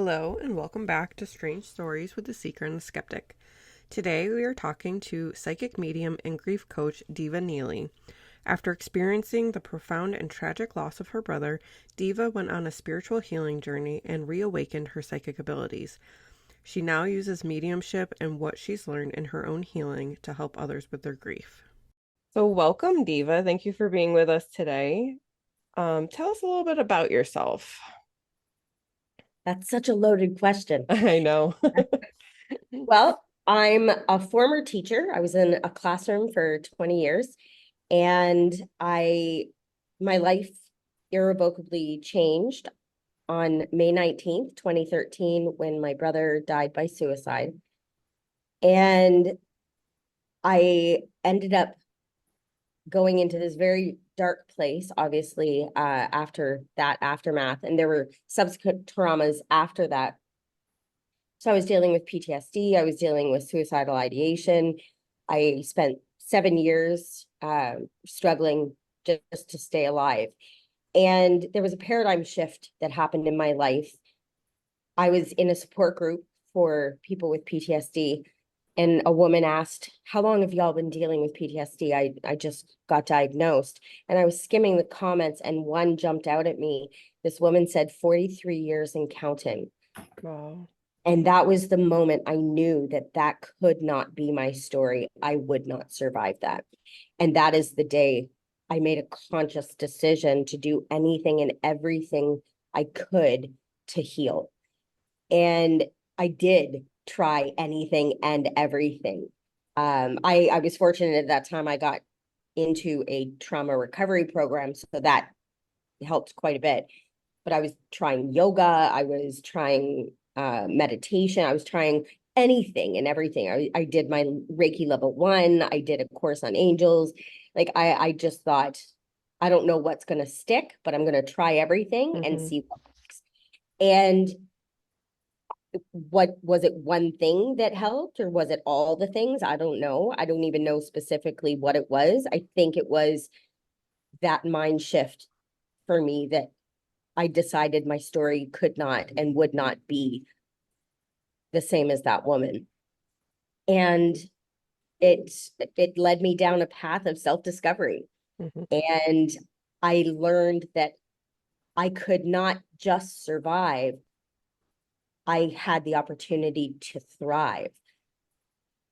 Hello, and welcome back to Strange Stories with the Seeker and the Skeptic. Today we are talking to psychic medium and grief coach Deva Neely. After experiencing the profound and tragic loss of her brother, Deva went on a spiritual healing journey and reawakened her psychic abilities. She now uses mediumship and what she's learned in her own healing to help others with their grief. So, welcome, Deva. Thank you for being with us today. Tell us a little bit about yourself. That's such a loaded question. I know. Well, I'm a former teacher. I was in a classroom for 20 years, and my life irrevocably changed on May 19th, 2013, when my brother died by suicide. And I ended up going into this very dark place, obviously, after that aftermath. And there were subsequent traumas after that. So I was dealing with PTSD. I was dealing with suicidal ideation. I spent 7 years struggling just to stay alive. And there was a paradigm shift that happened in my life. I was in a support group for people with PTSD, and a woman asked, "How long have y'all been dealing with PTSD? I just got diagnosed." And I was skimming the comments, and one jumped out at me. This woman said, 43 years and counting. Wow. And that was the moment I knew that that could not be my story. I would not survive that. And that is the day I made a conscious decision to do anything and everything I could to heal. And I did try anything and everything. I was fortunate at that time I got into a trauma recovery program, so that helped quite a bit. But I was trying yoga, I was trying meditation, I was trying anything and everything. I did my Reiki level 1, I did a course on angels. Like I just thought, I don't know what's going to stick, but I'm going to try everything and Mm-hmm. see what works. And what was it, one thing that helped, or was it all the things? I don't know. I don't even know specifically what it was. I think it was that mind shift for me that I decided my story could not and would not be the same as that woman. And it it led me down a path of self-discovery. Mm-hmm. And I learned that I could not just survive. I had the opportunity to thrive.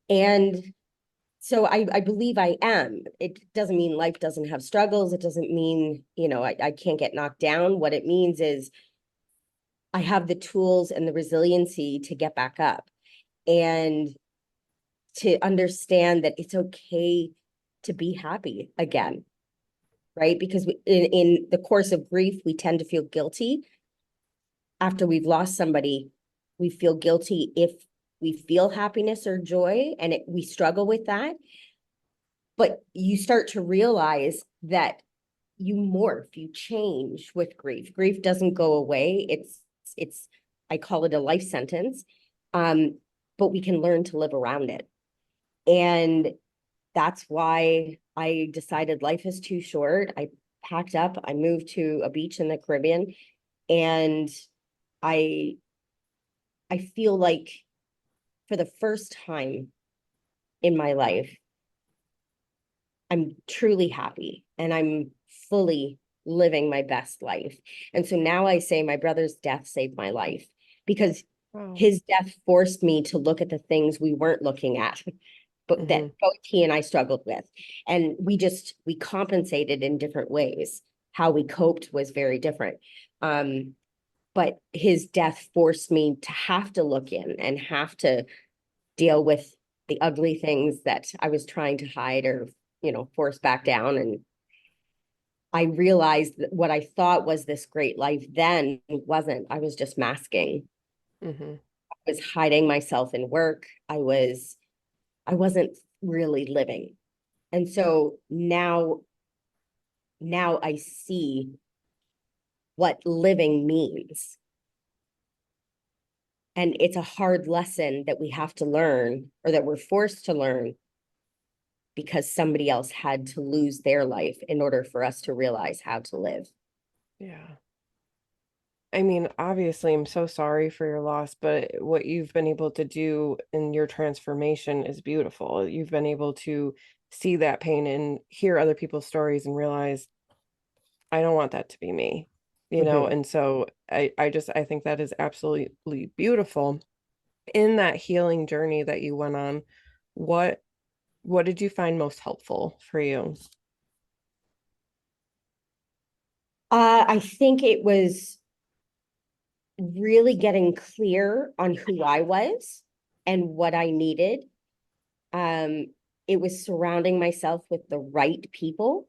And so I believe I am. It doesn't mean life doesn't have struggles. It doesn't mean, I can't get knocked down. What it means is I have the tools and the resiliency to get back up, and to understand that it's okay to be happy again, right? Because in the course of grief, we tend to feel guilty after we've lost somebody. We feel guilty if we feel happiness or joy, and we struggle with that. But you start to realize that you morph, you change with grief. Grief doesn't go away. It's I call it a life sentence. Um, but we can learn to live around it. And that's why I decided life is too short. I packed up, I moved to a beach in the Caribbean, and I I feel like for the first time in my life, I'm truly happy and I'm fully living my best life. And so now I say my brother's death saved my life, because Wow. his death forced me to look at the things we weren't looking at, but that Mm-hmm. both he and I struggled with. And we compensated in different ways. How we coped was very different. But his death forced me to have to look in and have to deal with the ugly things that I was trying to hide or, force back down. And I realized that what I thought was this great life then wasn't. I was just masking. Mm-hmm. I was hiding myself in work. I wasn't really living. And so now I see what living means. And it's a hard lesson that we have to learn, or that we're forced to learn, because somebody else had to lose their life in order for us to realize how to live. Yeah. I mean, obviously, I'm so sorry for your loss, but what you've been able to do in your transformation is beautiful. You've been able to see that pain and hear other people's stories and realize, I don't want that to be me, Mhm. and so I think that is absolutely beautiful. In that healing journey that you went on, what what did you find most helpful for you? I think it was really getting clear on who I was and what I needed. Um, it was surrounding myself with the right people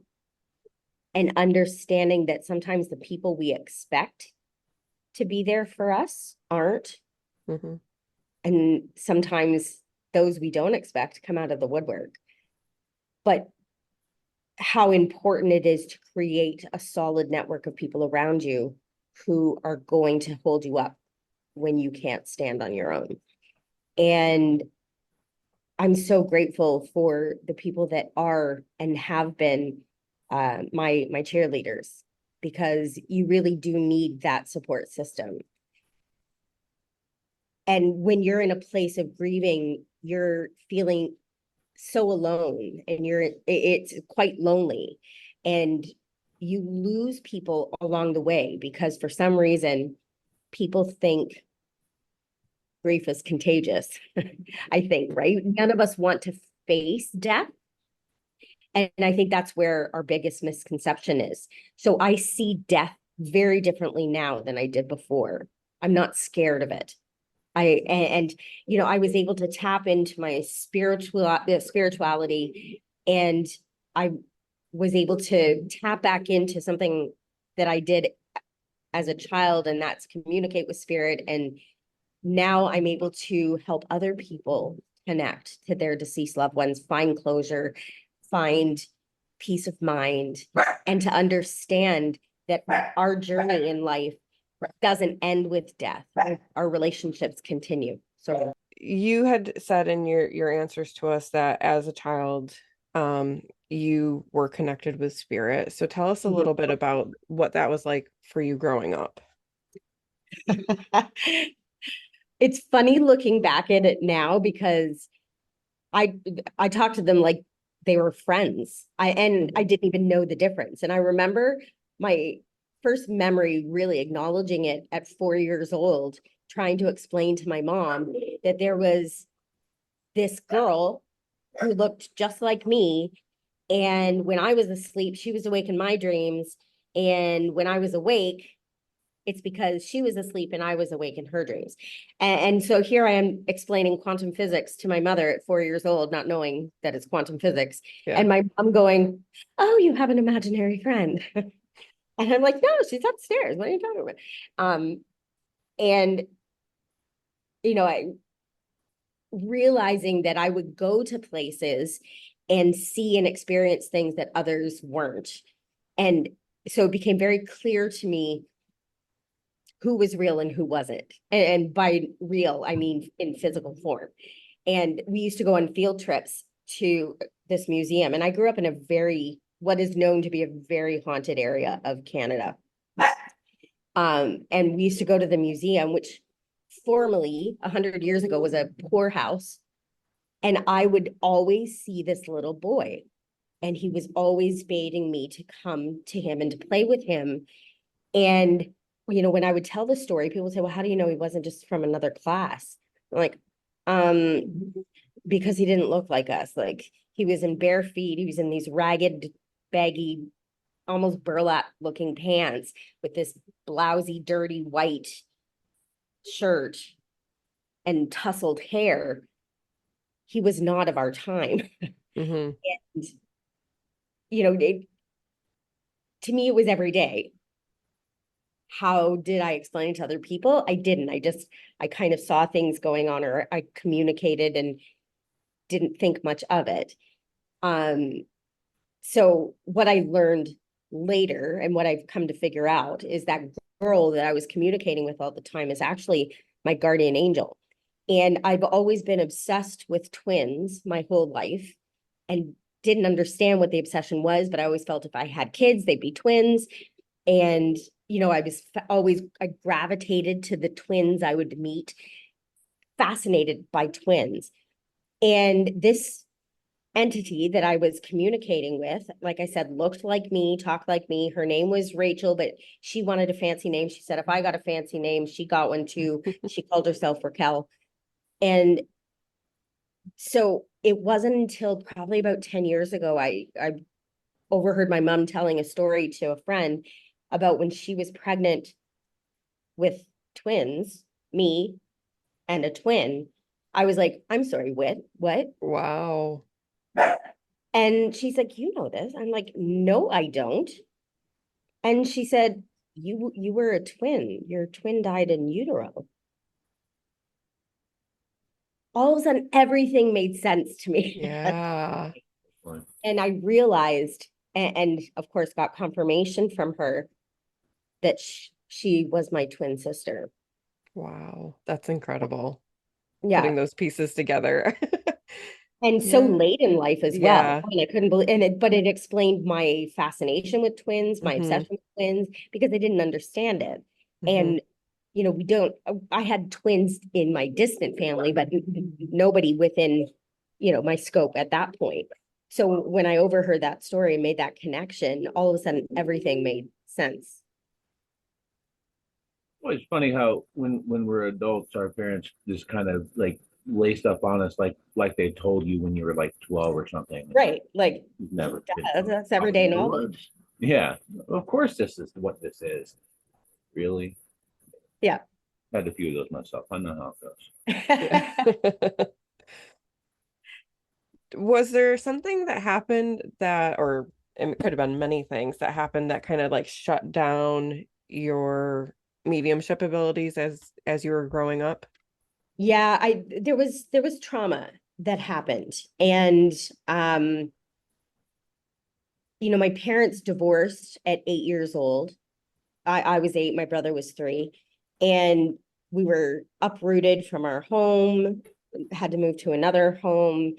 and understanding that sometimes the people we expect to be there for us aren't. Hmm. And sometimes those we don't expect come out of the woodwork. But how important it is to create a solid network of people around you who are going to hold you up when you can't stand on your own. And I'm so grateful for the people that are and have been my cheerleaders, because you really do need that support system. And when you're in a place of grieving, you're feeling so alone, and it's quite lonely, and you lose people along the way because for some reason people think grief is contagious. I think, right? None of us want to face death. And I think that's where our biggest misconception is. So I see death very differently now than I did before. I'm not scared of it. I was able to tap into my spirituality, and I was able to tap back into something that I did as a child, and that's communicate with spirit. And now I'm able to help other people connect to their deceased loved ones, find closure, find peace of mind, and to understand that our journey in life doesn't end with death. Our relationships continue. So You had said in your answers to us that as a child, you were connected with spirit. So tell us a little bit about what that was like for you growing up. it's funny looking back at it now, because I I talked to them like they were friends. I didn't even know the difference. And I remember my first memory really acknowledging it at 4 years old, trying to explain to my mom that there was this girl who looked just like me. And when I was asleep, she was awake in my dreams. And when I was awake, it's because she was asleep and I was awake in her dreams. And so here I am explaining quantum physics to my mother at 4 years old, not knowing that it's quantum physics. Yeah. And my mom going, "Oh, you have an imaginary friend." And I'm like, "No, she's upstairs. What are you talking about?" And I realizing that I would go to places and see and experience things that others weren't. And so it became very clear to me who was real and who wasn't. And by real, I mean in physical form. And we used to go on field trips to this museum. And I grew up in what is known to be a very haunted area of Canada. And we used to go to the museum, which formerly 100 years ago was a poorhouse. And I would always see this little boy, and he was always baiting me to come to him and to play with him. And, when I would tell the story, people would say, "Well, how do you know he wasn't just from another class?" I'm like, because he didn't look like us. Like, he was in bare feet. He was in these ragged, baggy, almost burlap looking pants with this blousy, dirty white shirt and tousled hair. He was not of our time. Hmm. And, to me, it was every day. How did I explain it to other people? I didn't. I kind of saw things going on, or I communicated and didn't think much of it. Um, so what I learned later, and what I've come to figure out, is that girl that I was communicating with all the time is actually my guardian angel. And I've always been obsessed with twins my whole life, and didn't understand what the obsession was, but I always felt if I had kids, they'd be twins. And I gravitated to the twins I would meet, fascinated by twins. And this entity that I was communicating with, like I said, looked like me, talked like me. Her name was Rachel, but she wanted a fancy name. She said, if I got a fancy name, she got one too. She called herself Raquel. And so it wasn't until probably about 10 years ago, I overheard my mom telling a story to a friend about when she was pregnant with twins, me and a twin. I was like, I'm sorry, what? Wow. And she's like, you know this. I'm like, no, I don't. And she said, you were a twin. Your twin died in utero. All of a sudden, everything made sense to me. Yeah. And I realized, and of course, got confirmation from her that she was my twin sister. Wow. That's incredible. Yeah. Putting those pieces together. And so Yeah. late in life as well. Yeah. I mean, I couldn't believe, but it explained my fascination with twins, my Mm-hmm. obsession with twins, because I didn't understand it. Mm-hmm. And, I had twins in my distant family, but nobody within, my scope at that point. So when I overheard that story and made that connection, all of a sudden everything made sense. Well, it's funny how when we're adults, our parents just kind of like lay stuff on us like they told you when you were like 12 or something. Right. Like, You've never that's everyday knowledge. Yeah, of course this is what this is. Really? Yeah. Had a few of those myself. I know how Yeah. Was there something that happened that, or it could have been many things that happened that kind of like shut down your mediumship abilities as you were growing up? Yeah, there was trauma that happened. And my parents divorced at 8 years old. I was 8, my brother was 3. And we were uprooted from our home, had to move to another home,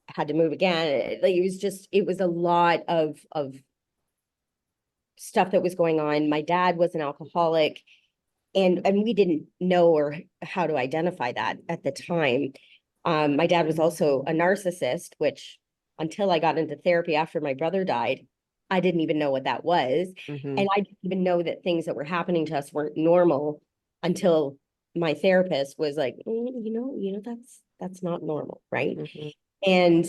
had to move again. Like it was a lot of stuff that was going on. My dad was an alcoholic, and we didn't know or how to identify that at the time. My dad was also a narcissist, which until I got into therapy after my brother died, I didn't even know what that was. Mm-hmm. And I didn't even know that things that were happening to us weren't normal until my therapist was like, that's not normal, right? Mm-hmm. And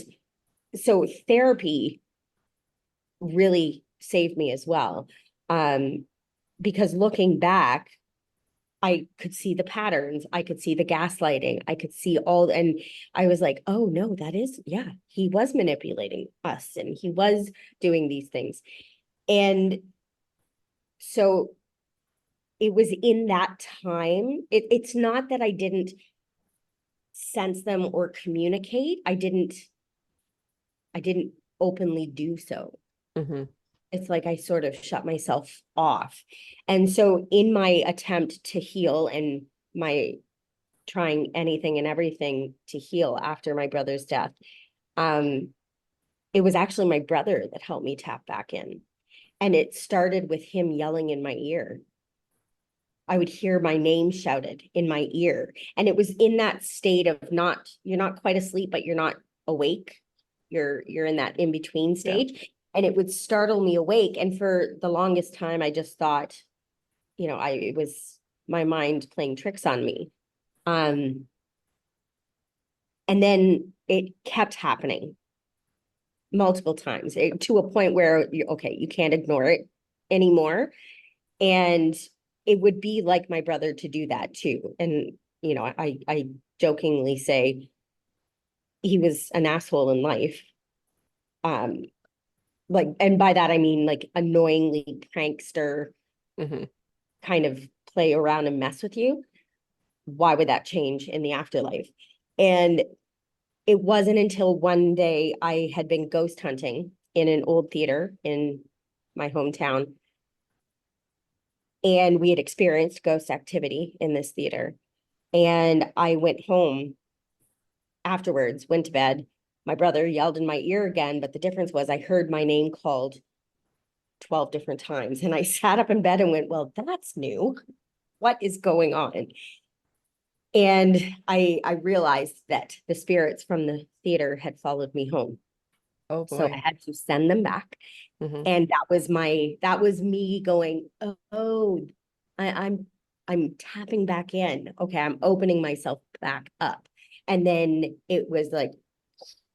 so therapy really saved me as well. Because looking back, I could see the patterns. I could see the gaslighting. I could see and I was like, oh no, yeah, he was manipulating us and he was doing these things. And so it was in that time. It's not that I didn't sense them or communicate. I didn't openly do so. Mm-hmm. It's like I sort of shut myself off. And so in my attempt to heal and my trying anything and everything to heal after my brother's death, it was actually my brother that helped me tap back in. And it started with him yelling in my ear. I would hear my name shouted in my ear. And it was in that state of you're not quite asleep, but you're not awake. You're in that in-between stage. Yeah. And it would startle me awake. And for the longest time, I just thought, it was my mind playing tricks on me. And then it kept happening multiple times to a point where you can't ignore it anymore. And it would be like my brother to do that too. And, I jokingly say he was an asshole in life. And by that, I mean like annoyingly prankster, Mm-hmm. kind of play around and mess with you. Why would that change in the afterlife? And it wasn't until one day I had been ghost hunting in an old theater in my hometown. And we had experienced ghost activity in this theater. And I went home afterwards, went to bed. My brother yelled in my ear again, but the difference was I heard my name called 12 different times. And I sat up in bed and went, well, that's new. What is going on? And I realized that the spirits from the theater had followed me home. Oh So I boy. had to send them back. Hmm. And that was me going, oh, I'm tapping back in. Okay, I'm opening myself back up. And then it was like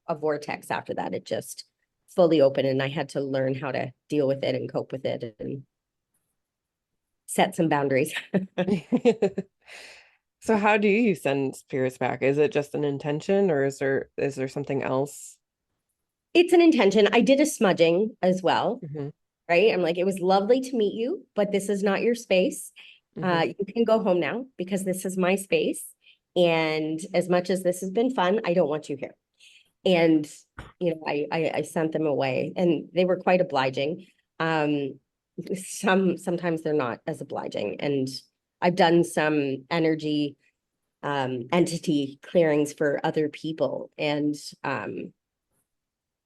a vortex after that. It just fully opened, and I had to learn how to deal with it and cope with it and set some boundaries. So how do you send spirits back? Is it just an intention or is there something else? It's an intention. I did a smudging as well, Hmm. right? I'm like, it was lovely to meet you, but this is not your space. Hmm. You can go home now because this is my space. And as much as this has been fun, I don't want you here. And I sent them away, and they were quite obliging. Um, sometimes they're not as obliging, and I've done some energy entity clearings for other people, and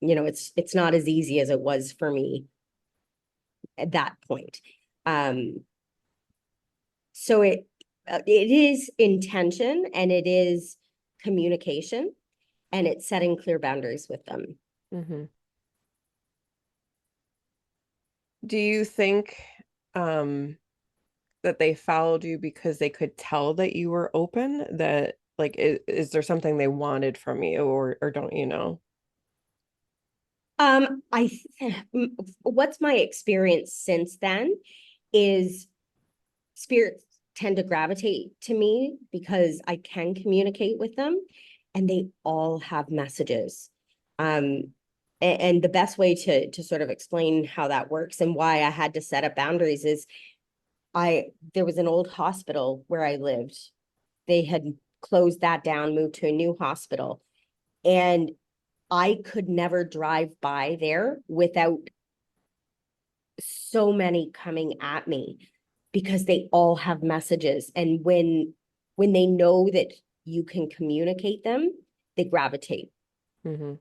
it's not as easy as it was for me at that point. Um, so it is intention, and it is communication, and it's setting clear boundaries with them. Hmm. Do you think um that they followed you because they could tell that you were open? That like is there something they wanted from you or don't you know? I what's my experience since then is spirits tend to gravitate to me because I can communicate with them, and they all have messages. Um, and the best way to sort of explain how that works and why I had to set up boundaries is there was an old hospital where I lived. They had closed that down, moved to a new hospital, and I could never drive by there without so many coming at me because they all have messages. And when they know that you can communicate them, they gravitate. Hmm.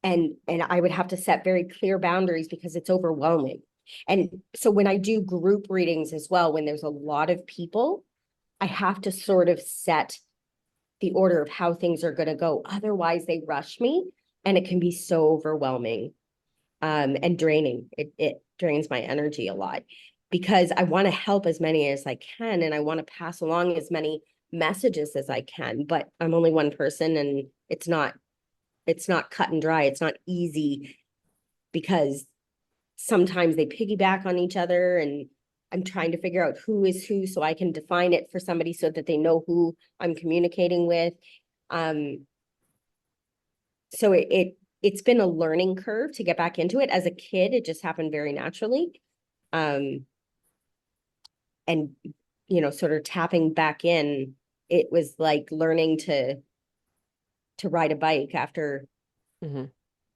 And I would have to set very clear boundaries because it's overwhelming. And so when I do group readings as well, when there's a lot of people, I have to sort of set the order of how things are going to go. Otherwise, they rush me, and it can be so overwhelming and draining. It drains my energy a lot because I want to help as many as I can, and I want to pass along as many messages as I can. But I'm only one person, and it's not cut and dry. It's not easy because sometimes they piggyback on each other, and I'm trying to figure out who is who so I can define it for somebody so that they know who I'm communicating with. Um, so it's been a learning curve to get back into it. As a kid, it just happened very naturally. Um, and sort of tapping back in, it was like learning to ride a bike after Hmm.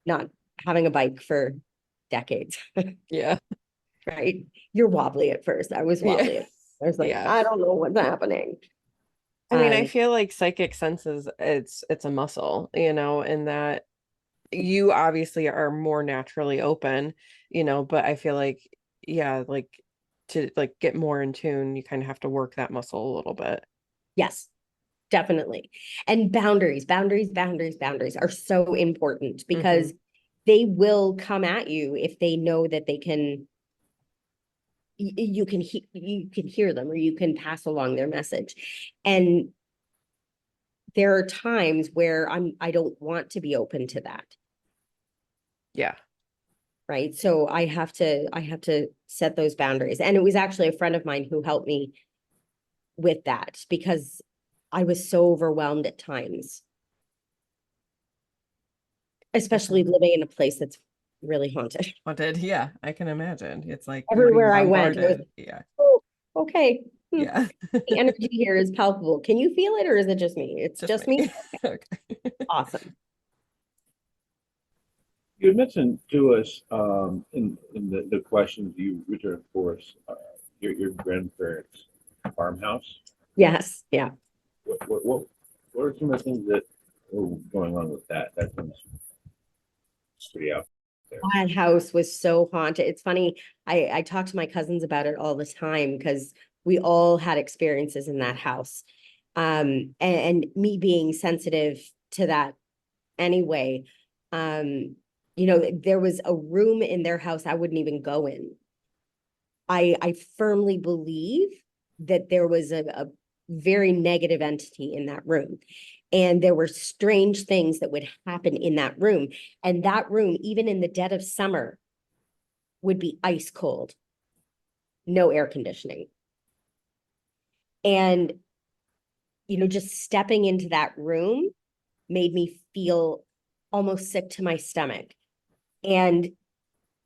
not having a bike for decades, Yeah. right? You're wobbly at first. I was Yeah. wobbly. I was like, Yeah. I don't know what's happening. I mean, I Um, feel like psychic senses it's a muscle, in that you obviously are more naturally open, but I feel like yeah, like to like get more in tune, you kind of have to work that muscle a little bit. yes, definitely. And boundaries are so important Hmm. because they will come at you if they know that they can you can hear them or you can pass along their message. And there are times where I don't want to be open to that, Yeah. right? So I have to set those boundaries. And it was actually a friend of mine who helped me with that because I was so overwhelmed at times, especially Definitely. living in a place that's really haunted. Haunted. Yeah, I can imagine. It's like you're being Everywhere I went, it was, bombarded. Yeah. oh, okay. Yeah. The energy here is palpable. Can you feel it, or is it just me? It's Just just me. me. Okay. Awesome. You had mentioned to us in the questions you returned for us, your grandparents' farmhouse. Yes. Yeah. What are some of the things that were going on with that? That seems pretty out. there. That house was so haunted. It's funny. I talk to my cousins about it all the time because we all had experiences in that house. And me being sensitive to that anyway, there was a room in their house I wouldn't even go in. I firmly believe that there was a very negative entity in that room. And there were strange things that would happen in that room. And that room, even in the dead of summer, would be ice cold, no air conditioning. And, just stepping into that room made me feel almost sick to my stomach. And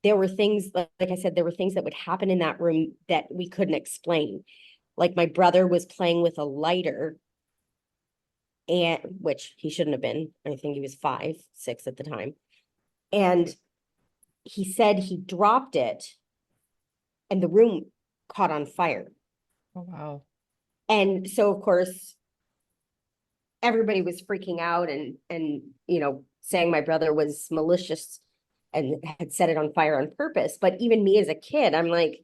there were things, like I said, there were things that would happen in that room that we couldn't explain. Like my brother was playing with a lighter, and which he shouldn't have been. I think he was 5, 6 at the time. And he said he dropped it and the room caught on fire. Oh, wow. And so of course everybody was freaking out and saying my brother was malicious and had set it on fire on purpose. But even me as a kid, I'm like,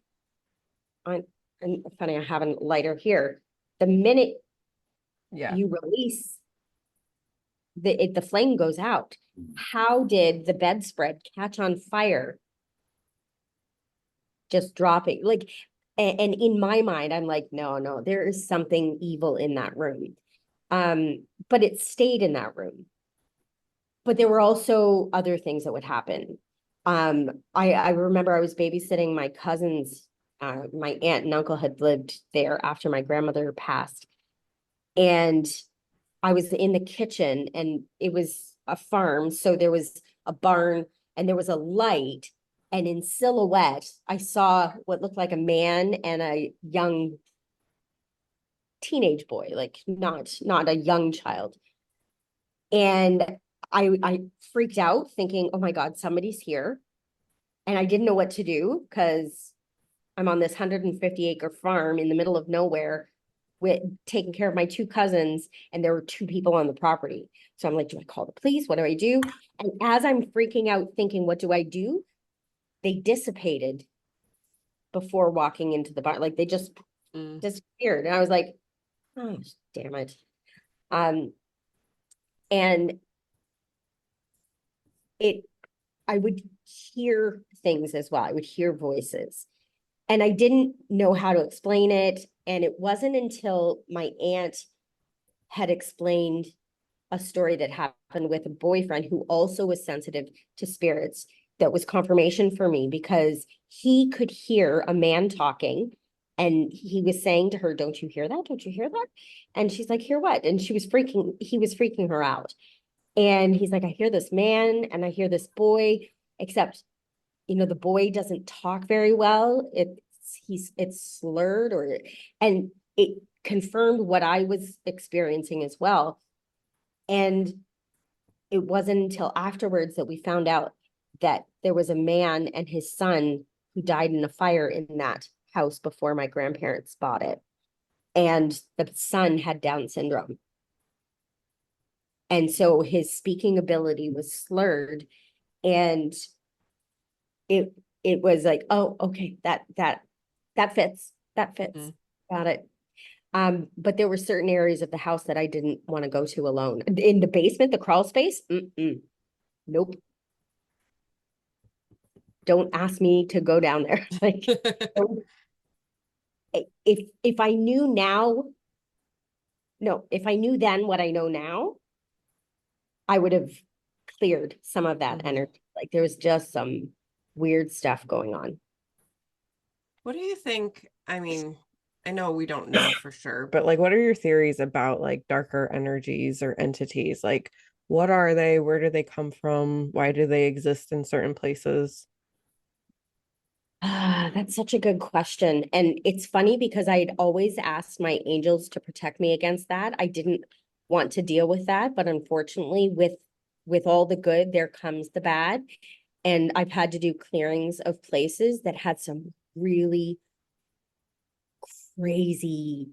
and funny, I have a lighter here. The minute Yeah. you release the flame goes out. How did the bedspread catch on fire? Just dropping, like, and in my mind, I'm like, no, there is something evil in that room. But it stayed in that room. But there were also other things that would happen. I remember I was babysitting my cousins. My aunt and uncle had lived there after my grandmother passed. And I was in the kitchen and it was a farm. So there was a barn and there was a light. And in silhouette, I saw what looked like a man and a young teenage boy, like not a young child. And I freaked out thinking, oh my God, somebody's here. And I didn't know what to do because I'm on this 150-acre farm in the middle of nowhere with taking care of my 2 cousins, and there were 2 people on the property. So I'm like, do I call the police? What do I do? And as I'm freaking out thinking, what do I do? They dissipated before walking into the barn. Like they just disappeared. And I was like, oh, damn it. And I would hear things as well. I would hear voices. And I didn't know how to explain it. And it wasn't until my aunt had explained a story that happened with a boyfriend who also was sensitive to spirits that was confirmation for me, because he could hear a man talking and he was saying to her, don't you hear that? Don't you hear that? And she's like, hear what? And he was freaking her out. And he's like, I hear this man and I hear this boy, except, the boy doesn't talk very well. It's slurred and it confirmed what I was experiencing as well. And it wasn't until afterwards that we found out that there was a man and his son who died in a fire in that house before my grandparents bought it. And the son had Down syndrome. And so his speaking ability was slurred. And it was like, oh, okay, that fits. That fits. Got it. But there were certain areas of the house that I didn't want to go to alone. In the basement, the crawl space, nope. Don't ask me to go down there. Like, if I knew now, no, if I knew then what I know now, I would have cleared some of that energy. Like there was just some weird stuff going on. What do you think? I mean, I know we don't know for sure, but like, what are your theories about like darker energies or entities? Like, what are they? Where do they come from? Why do they exist in certain places? That's such a good question. And it's funny because I'd always asked my angels to protect me against that. I didn't want to deal with that, but unfortunately with all the good, there comes the bad. And I've had to do clearings of places that had some really crazy,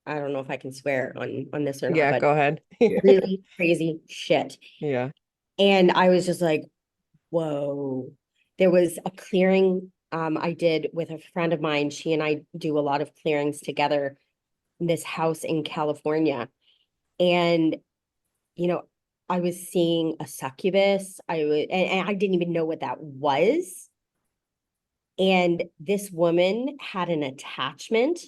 I don't know if I can swear on this or not, Yeah, but go ahead. really crazy shit. Yeah. And I was just like, Whoa. There was a clearing I did with a friend of mine. She and I do a lot of clearings together in this house in California. And, you know, I was seeing a succubus. And I didn't even know what that was. And this woman had an attachment,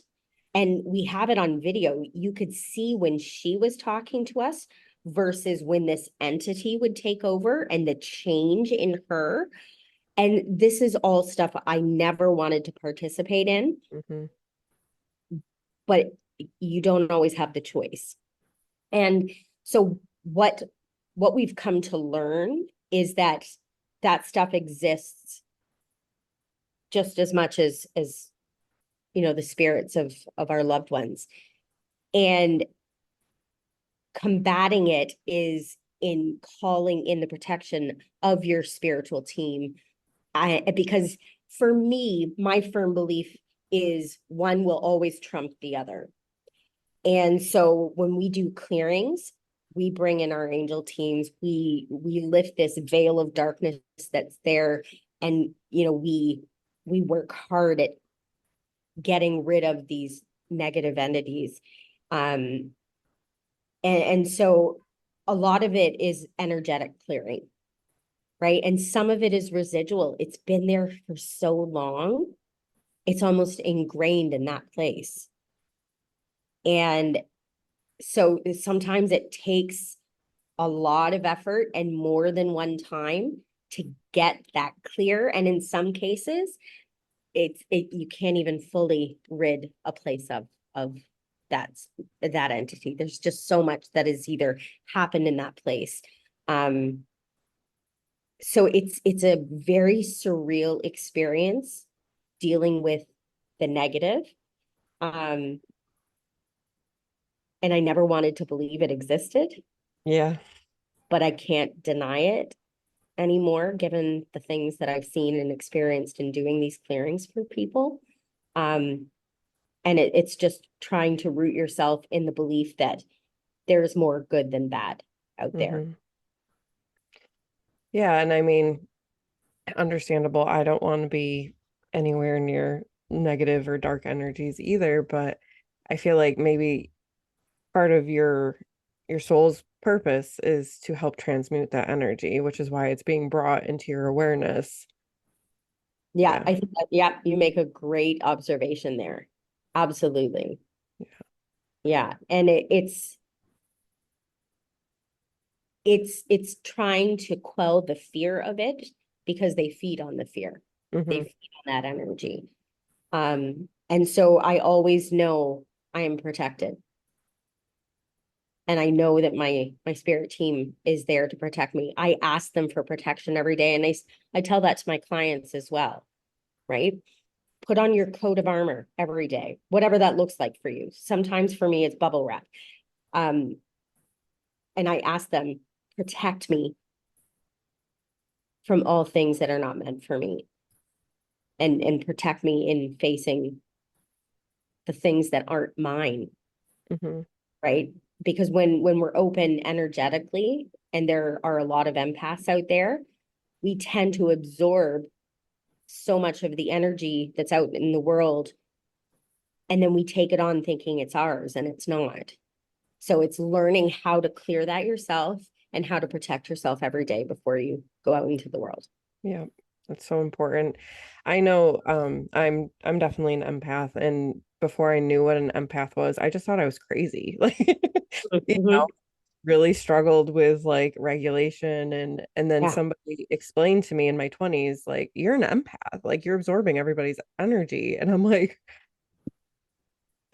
and we have it on video. You could see when she was talking to us versus when this entity would take over and the change in her. And this is all stuff I never wanted to participate in, Mm-hmm. but you don't always have the choice. And so what we've come to learn is that that stuff exists just as much as the spirits of our loved ones. And combating it is in calling in the protection of your spiritual team. Because for me, my firm belief is one will always trump the other. And so when we do clearings, we bring in our angel teams, we lift this veil of darkness that's there, and we work hard at getting rid of these negative entities. And so a lot of it is energetic clearing, right? And some of it is residual. It's been there for so long, it's almost ingrained in that place. And so sometimes it takes a lot of effort and more than one time to get that clear. And in some cases, you can't even fully rid a place of that entity. There's just so much that has either happened in that place. So it's a very surreal experience dealing with the negative. And I never wanted to believe it existed, Yeah. but I can't deny it anymore, given the things that I've seen and experienced in doing these clearings for people. And it's just trying to root yourself in the belief that there's more good than bad out there. Mm-hmm. Yeah, and I mean, understandable. I don't want to be anywhere near negative or dark energies either, but I feel like maybe part of your soul's purpose is to help transmute that energy, which is why it's being brought into your awareness. Yeah, Yeah. I think that, yeah, you make a great observation there. Absolutely. Yeah. And it's trying to quell the fear of it because they feed on the fear. They Mm-hmm. feed on that energy. And so I always know I am protected. And I know that my spirit team is there to protect me. I ask them for protection every day. And I tell that to my clients as well, right? Put on your coat of armor every day, whatever that looks like for you. Sometimes for me, it's bubble wrap. And I ask them, protect me from all things that are not meant for me, and protect me in facing the things that aren't mine, Mm-hmm. right? Because when we're open energetically, and there are a lot of empaths out there, we tend to absorb so much of the energy that's out in the world, and then we take it on thinking it's ours, and it's not. So it's learning how to clear that yourself and how to protect yourself every day before you go out into the world. Yeah, that's so important. I know I'm definitely an empath, and before I knew what an empath was, I just thought I was crazy. Like, you know, Mhm. really struggled with like regulation, and then Yeah. somebody explained to me in my 20s, like, you're an empath, like you're absorbing everybody's energy. And I'm like,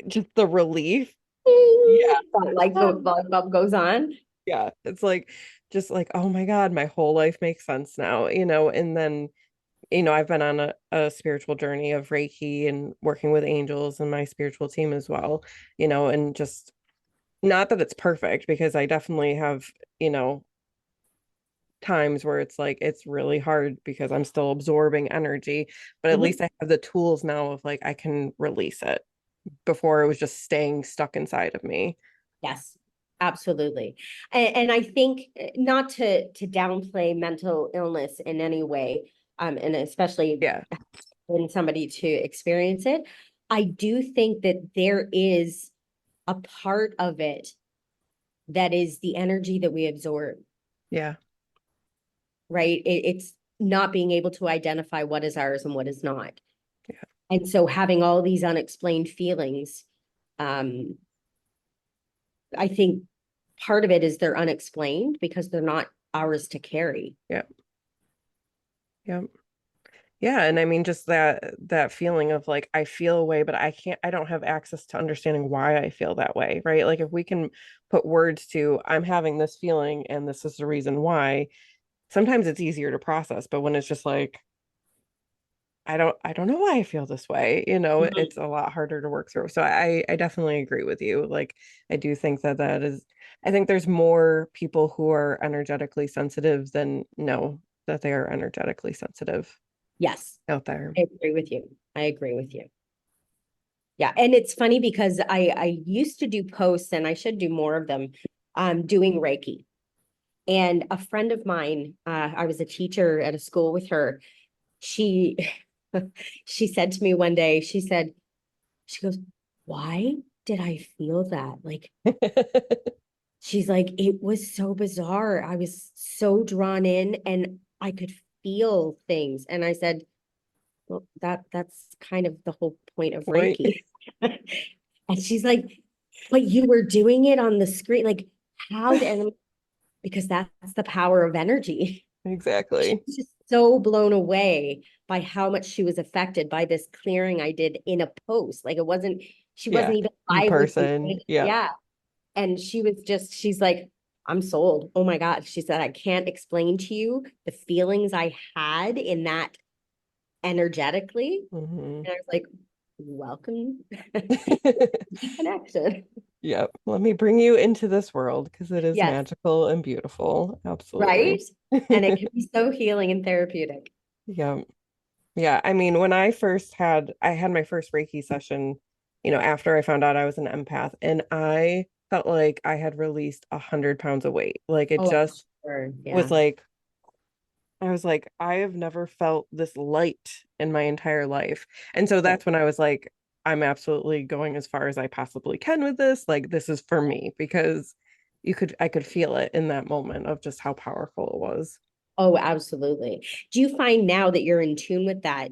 just the relief. Yeah. That light bulb goes on. Yeah. It's like just like, oh my God, my whole life makes sense now, you know, and then I've been on a spiritual journey of Reiki and working with angels and my spiritual team as well, and just not that it's perfect because I definitely have, you know, times where it's like it's really hard because I'm still absorbing energy, but at Mhm. least I have the tools now of like I can release it. Before it was just staying stuck inside of me. Yes. Absolutely. And I think not to downplay mental illness in any way, and especially Yeah. when somebody to experience it, I do think that there is a part of it that is the energy that we absorb, Yeah. right? It's not being able to identify what is ours and what is not. Yeah. And so having all these unexplained feelings, um, I think part of it is they're unexplained because they're not ours to carry. Yeah. Yeah. Yeah, and I mean just that feeling of like I feel a way, but I don't have access to understanding why I feel that way, right? Like if we can put words to I'm having this feeling and this is the reason why, sometimes it's easier to process, but when it's just like I don't know why I feel this way, Mhm. it's a lot harder to work through. So I definitely agree with you. Like I do think that is I think there's more people who are energetically sensitive than know that they are energetically sensitive Yes, out there. I agree with you. I agree with you. Yeah, and it's funny because I used to do posts and I should do more of them, doing Reiki. And a friend of mine, I was a teacher at a school with her. She she said to me one day, she goes, "Why did I feel that?" Like she's like, "It was so bizarre. I was so drawn in and I could feel things." And I said, "Well, that's kind of the whole point of Point. Reiki." And she's like, "But you were doing it on the screen. Like, how did?" And because that's the power of energy. She Exactly. was just so blown away by how much she was affected by this clearing I did in a post. Like it wasn't, she Yeah. wasn't even In live with me. person. Yeah. Yeah. And she was just, she's like, "I'm sold. Oh my God." She said, "I can't explain to you the feelings I had in that energetically." Hmm. And I was like, "Welcome." Connection. Yep. Let me bring you into this world because it is Yes. magical and beautiful. Absolutely. Right. And it can be so healing and therapeutic. Yeah. Yeah. I mean, when I had my first Reiki session, after I found out I was an empath, and I felt like I had released 100 pounds of weight. Like it Oh, I'm just sure. was Yeah. like, I was like, I have never felt this light in my entire life. And so Yeah. that's when I was like, I'm absolutely going as far as I possibly can with this. Like, this is for me because I could feel it in that moment of just how powerful it was. Oh, absolutely. Do you find now that you're in tune with that,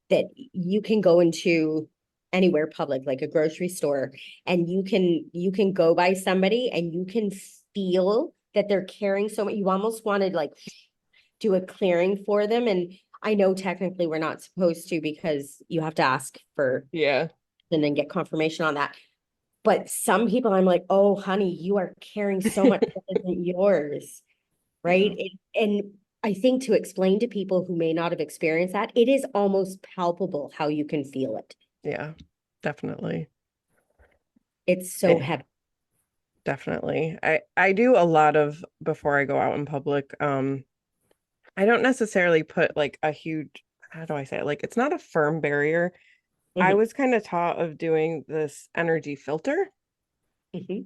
that you can go into anywhere public, like a grocery store, and you can go by somebody and you can feel that they're carrying so much. You almost want to like do a clearing for them. And I know technically we're not supposed to because you have to ask for Yeah. and then get confirmation on that. But some people I'm like, "Oh, honey, you are carrying so much that isn't yours." Right? Yeah. And I think to explain to people who may not have experienced that, it is almost palpable how you can feel it. Yeah. Definitely. It's so Eh, heavy. definitely. I do a lot of before I go out in public. I don't necessarily put like a huge, how do I say it? Like it's not a firm barrier. I Mhm, was kind of taught of doing this energy filter. mhm.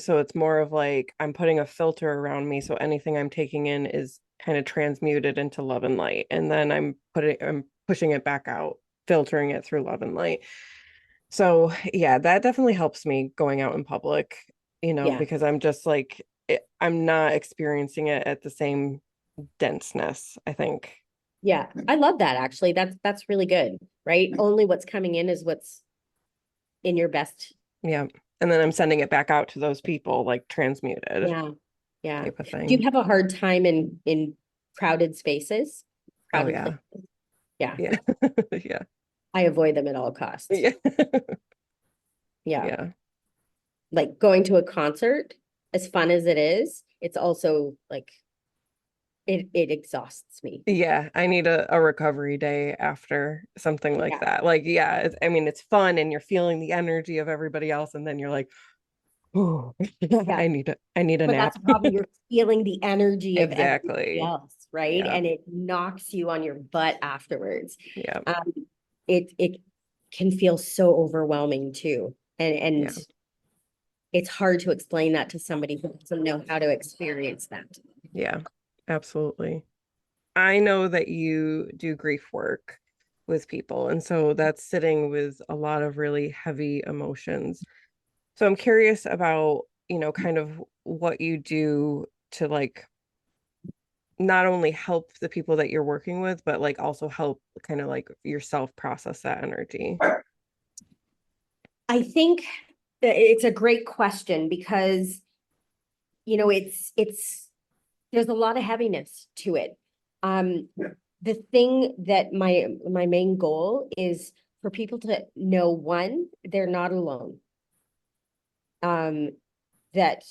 So it's more of like I'm putting a filter around me so anything I'm taking in is kind of transmuted into love and light. And then I'm pushing it back out, filtering it through love and light. So yeah, that definitely helps me going out in public, Yeah. because I'm just like I'm not experiencing it at the same denseness, I think. Yeah. I love that actually. That's really good, right? Only what's coming in is what's in your best. Yeah. And then I'm sending it back out to those people like transmuted Yeah. Yeah. type of Do you thing. have a hard time in crowded spaces? Oh Crowded yeah. places? Yeah. Yeah. Yeah. I avoid them at all costs. Yeah. Yeah. Yeah. Like going to a concert, as fun as it is, it's also like it exhausts me. Yeah, I need a recovery day after something like Yeah. that. Like, yeah, I mean, it's fun and you're feeling the energy of everybody else, and then you're like, oh, Yeah. I need a But that's nap. the problem. You're feeling the energy of everybody Exactly. else, right? Yeah. And it knocks you on your butt afterwards. Yeah. Um, it can feel so overwhelming too. And Yeah. it's hard to explain that to somebody who doesn't know how to experience that. Yeah, absolutely. I know that you do grief work with people, and so that's sitting with a lot of really heavy emotions. So I'm curious about, kind of what you do to like not only help the people that you're working with, but like also help kind of like yourself process that energy. I think that it's a great question because, it's there's a lot of heaviness to it. Um, the thing that my main goal is for people to know, one, they're not alone. That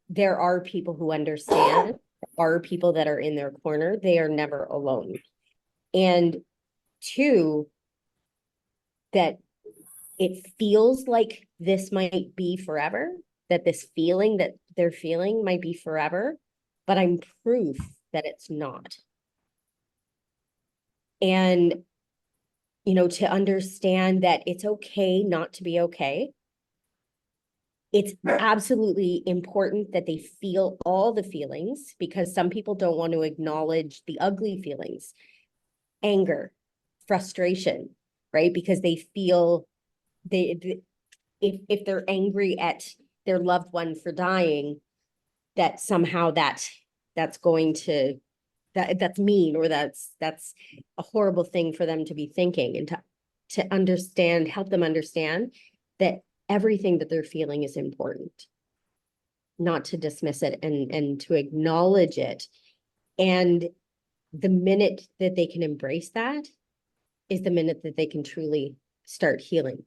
there are people who understand, are people that are in their corner. They are never alone. And two, that it feels like this might be forever, that this feeling that they're feeling might be forever, but I'm proof that it's not. And, to understand that it's okay not to be okay. It's absolutely important that they feel all the feelings, because some people don't want to acknowledge the ugly feelings, anger, frustration, right? Because they feel if they're angry at their loved one for dying, that somehow that's going to that's mean, or that's a horrible thing for them to be thinking. And to understand, help them understand that everything that they're feeling is important, not to dismiss it, and to acknowledge it. And the minute that they can embrace that is the minute that they can truly start healing,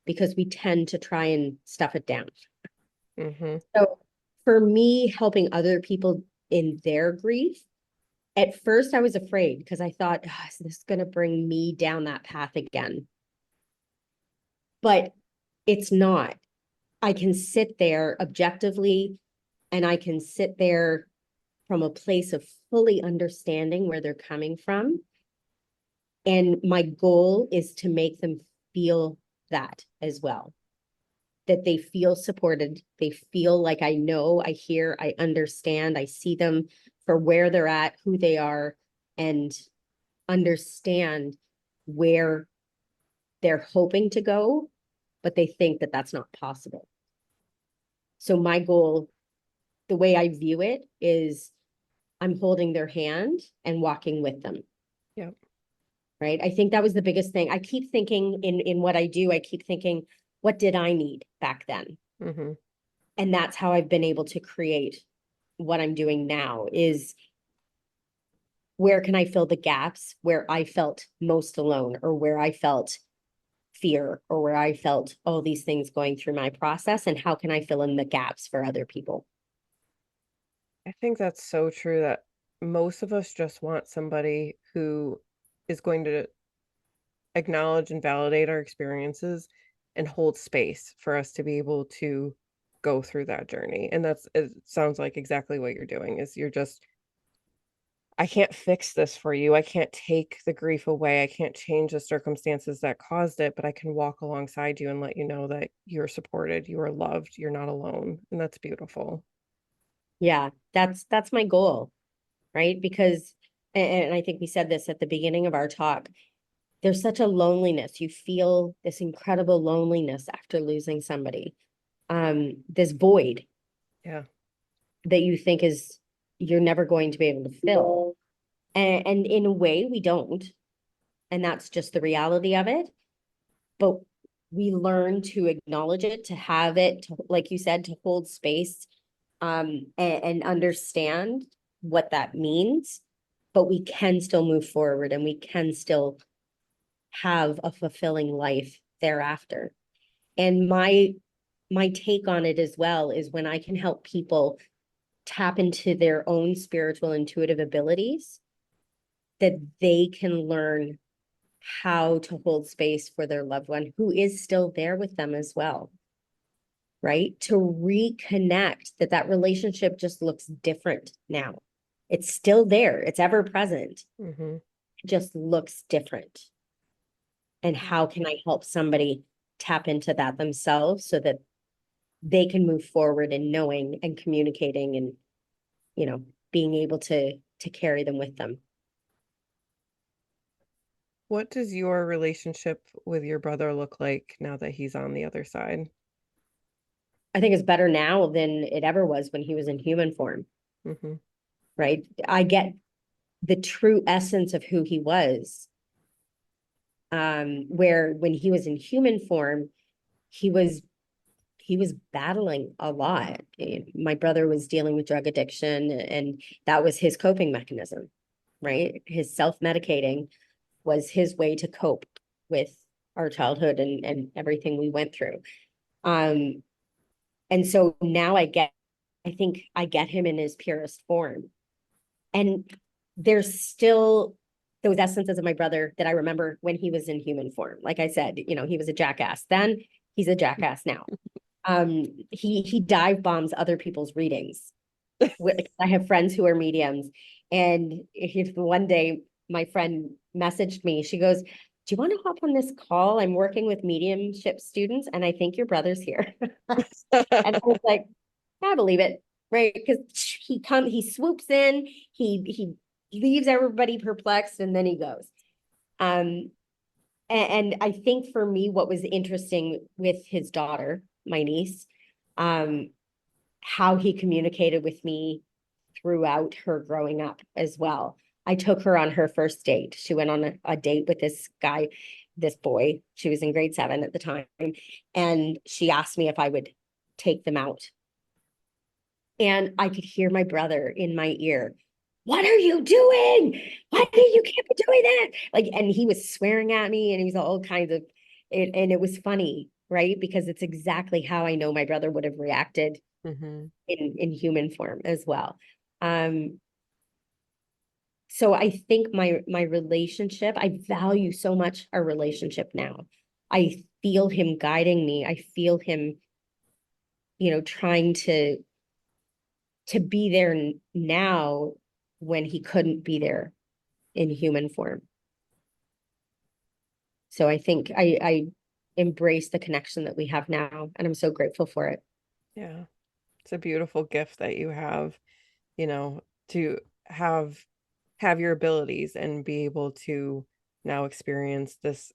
because we tend to try and stuff it down. Mm-hmm. So for me, helping other people in their grief, at first I was afraid because I thought, oh, is this going to bring me down that path again? But it's not. I can sit there objectively, and I can sit there from a place of fully understanding where they're coming from. And my goal is to make them feel that as well, that they feel supported. They feel like I know, I hear, I understand, I see them for where they're at, who they are, and understand where they're hoping to go, but they think that that's not possible. So my goal, the way I view it, is I'm holding their hand and walking with them. Yeah. Right. I think that was the biggest thing. I keep thinking in what I do, I keep thinking, what did I need back then? Mm-hmm. And that's how I've been able to create what I'm doing now, is where can I fill the gaps where I felt most alone, or where I felt fear, or where I felt all these things going through my process, and how can I fill in the gaps for other people? I think that's so true that most of us just want somebody who is going to acknowledge and validate our experiences and hold space for us to be able to go through that journey. And it sounds like exactly what you're doing is you're just, I can't fix this for you. I can't take the grief away. I can't change the circumstances that caused it, but I can walk alongside you and let you know that you're supported, you are loved, you're not alone. And that's beautiful. Yeah, that's my goal, right? Because, and I think we said this at the beginning of our talk, there's such a loneliness. You feel this incredible loneliness after losing somebody. This void Yeah. that you think is you're never going to be able to fill. And in a way, we don't. And that's just the reality of it. But we learn to acknowledge it, to have it, to, like you said, to hold space, and understand what that means. But we can still move forward, and we can still have a fulfilling life thereafter. And my take on it as well is when I can help people tap into their own spiritual intuitive abilities, that they can learn how to hold space for their loved one who is still there with them as well. Right? To reconnect, that relationship just looks different now. It's still there, it's ever present. Mm-hmm. It just looks different. And how can I help somebody tap into that themselves so that they can move forward in knowing and communicating and, being able to carry them with them. What does your relationship with your brother look like now that he's on the other side? I think it's better now than it ever was when he was in human form, Mm-hmm. right? I get the true essence of who he was. Where when he was in human form, he was battling a lot. My brother was dealing with drug addiction, and that was his coping mechanism, right? His self-medicating was his way to cope with our childhood and everything we went through. Um, and so now I think I get him in his purest form. And there's still those essences of my brother that I remember when he was in human form. Like I said, he was a jackass then, he's a jackass now. He dive bombs other people's readings. I have friends who are mediums, and one day my friend messaged me. She goes, "Do you want to hop on this call? I'm working with mediumship students, and I think your brother's here." And I was like, I believe it, right? Because he swoops in, he leaves everybody perplexed, and then he goes. Um, and I think for me, what was interesting with his daughter, my niece, um, how he communicated with me throughout her growing up as well. I took her on her first date. She went on a date with this guy, this boy. She was in grade 7 at the time. And she asked me if I would take them out. And I could hear my brother in my ear. What are you doing? Why you can't be doing that? Like, and he was swearing at me, and he was all kinds of it, and it was funny, right? Because it's exactly how I know my brother would have reacted Mm-hmm. in human form as well. Um, so I think my relationship, I value so much our relationship now. I feel him guiding me. I feel him, trying to be there now when he couldn't be there in human form. So I think I embrace the connection that we have now, and I'm so grateful for it. Yeah. It's a beautiful gift that you have, you know, to have your abilities and be able to now experience this.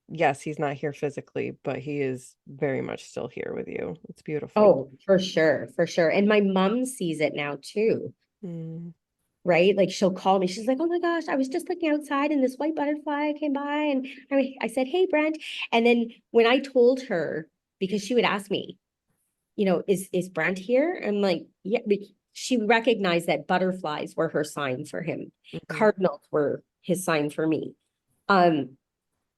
Yes, he's not here physically, but he is very much still here with you. It's beautiful. Oh, for sure, for sure. And my mom sees it now too, Mm, right? Like she'll call me. She's like, "Oh my gosh, I was just looking outside and this white butterfly came by." And I said, "Hey, Brent." And then when I told her, because she would ask me, is Brent here? I'm like, yeah. She recognized that butterflies were her sign for him. mhm. Cardinals were his sign for me. Um,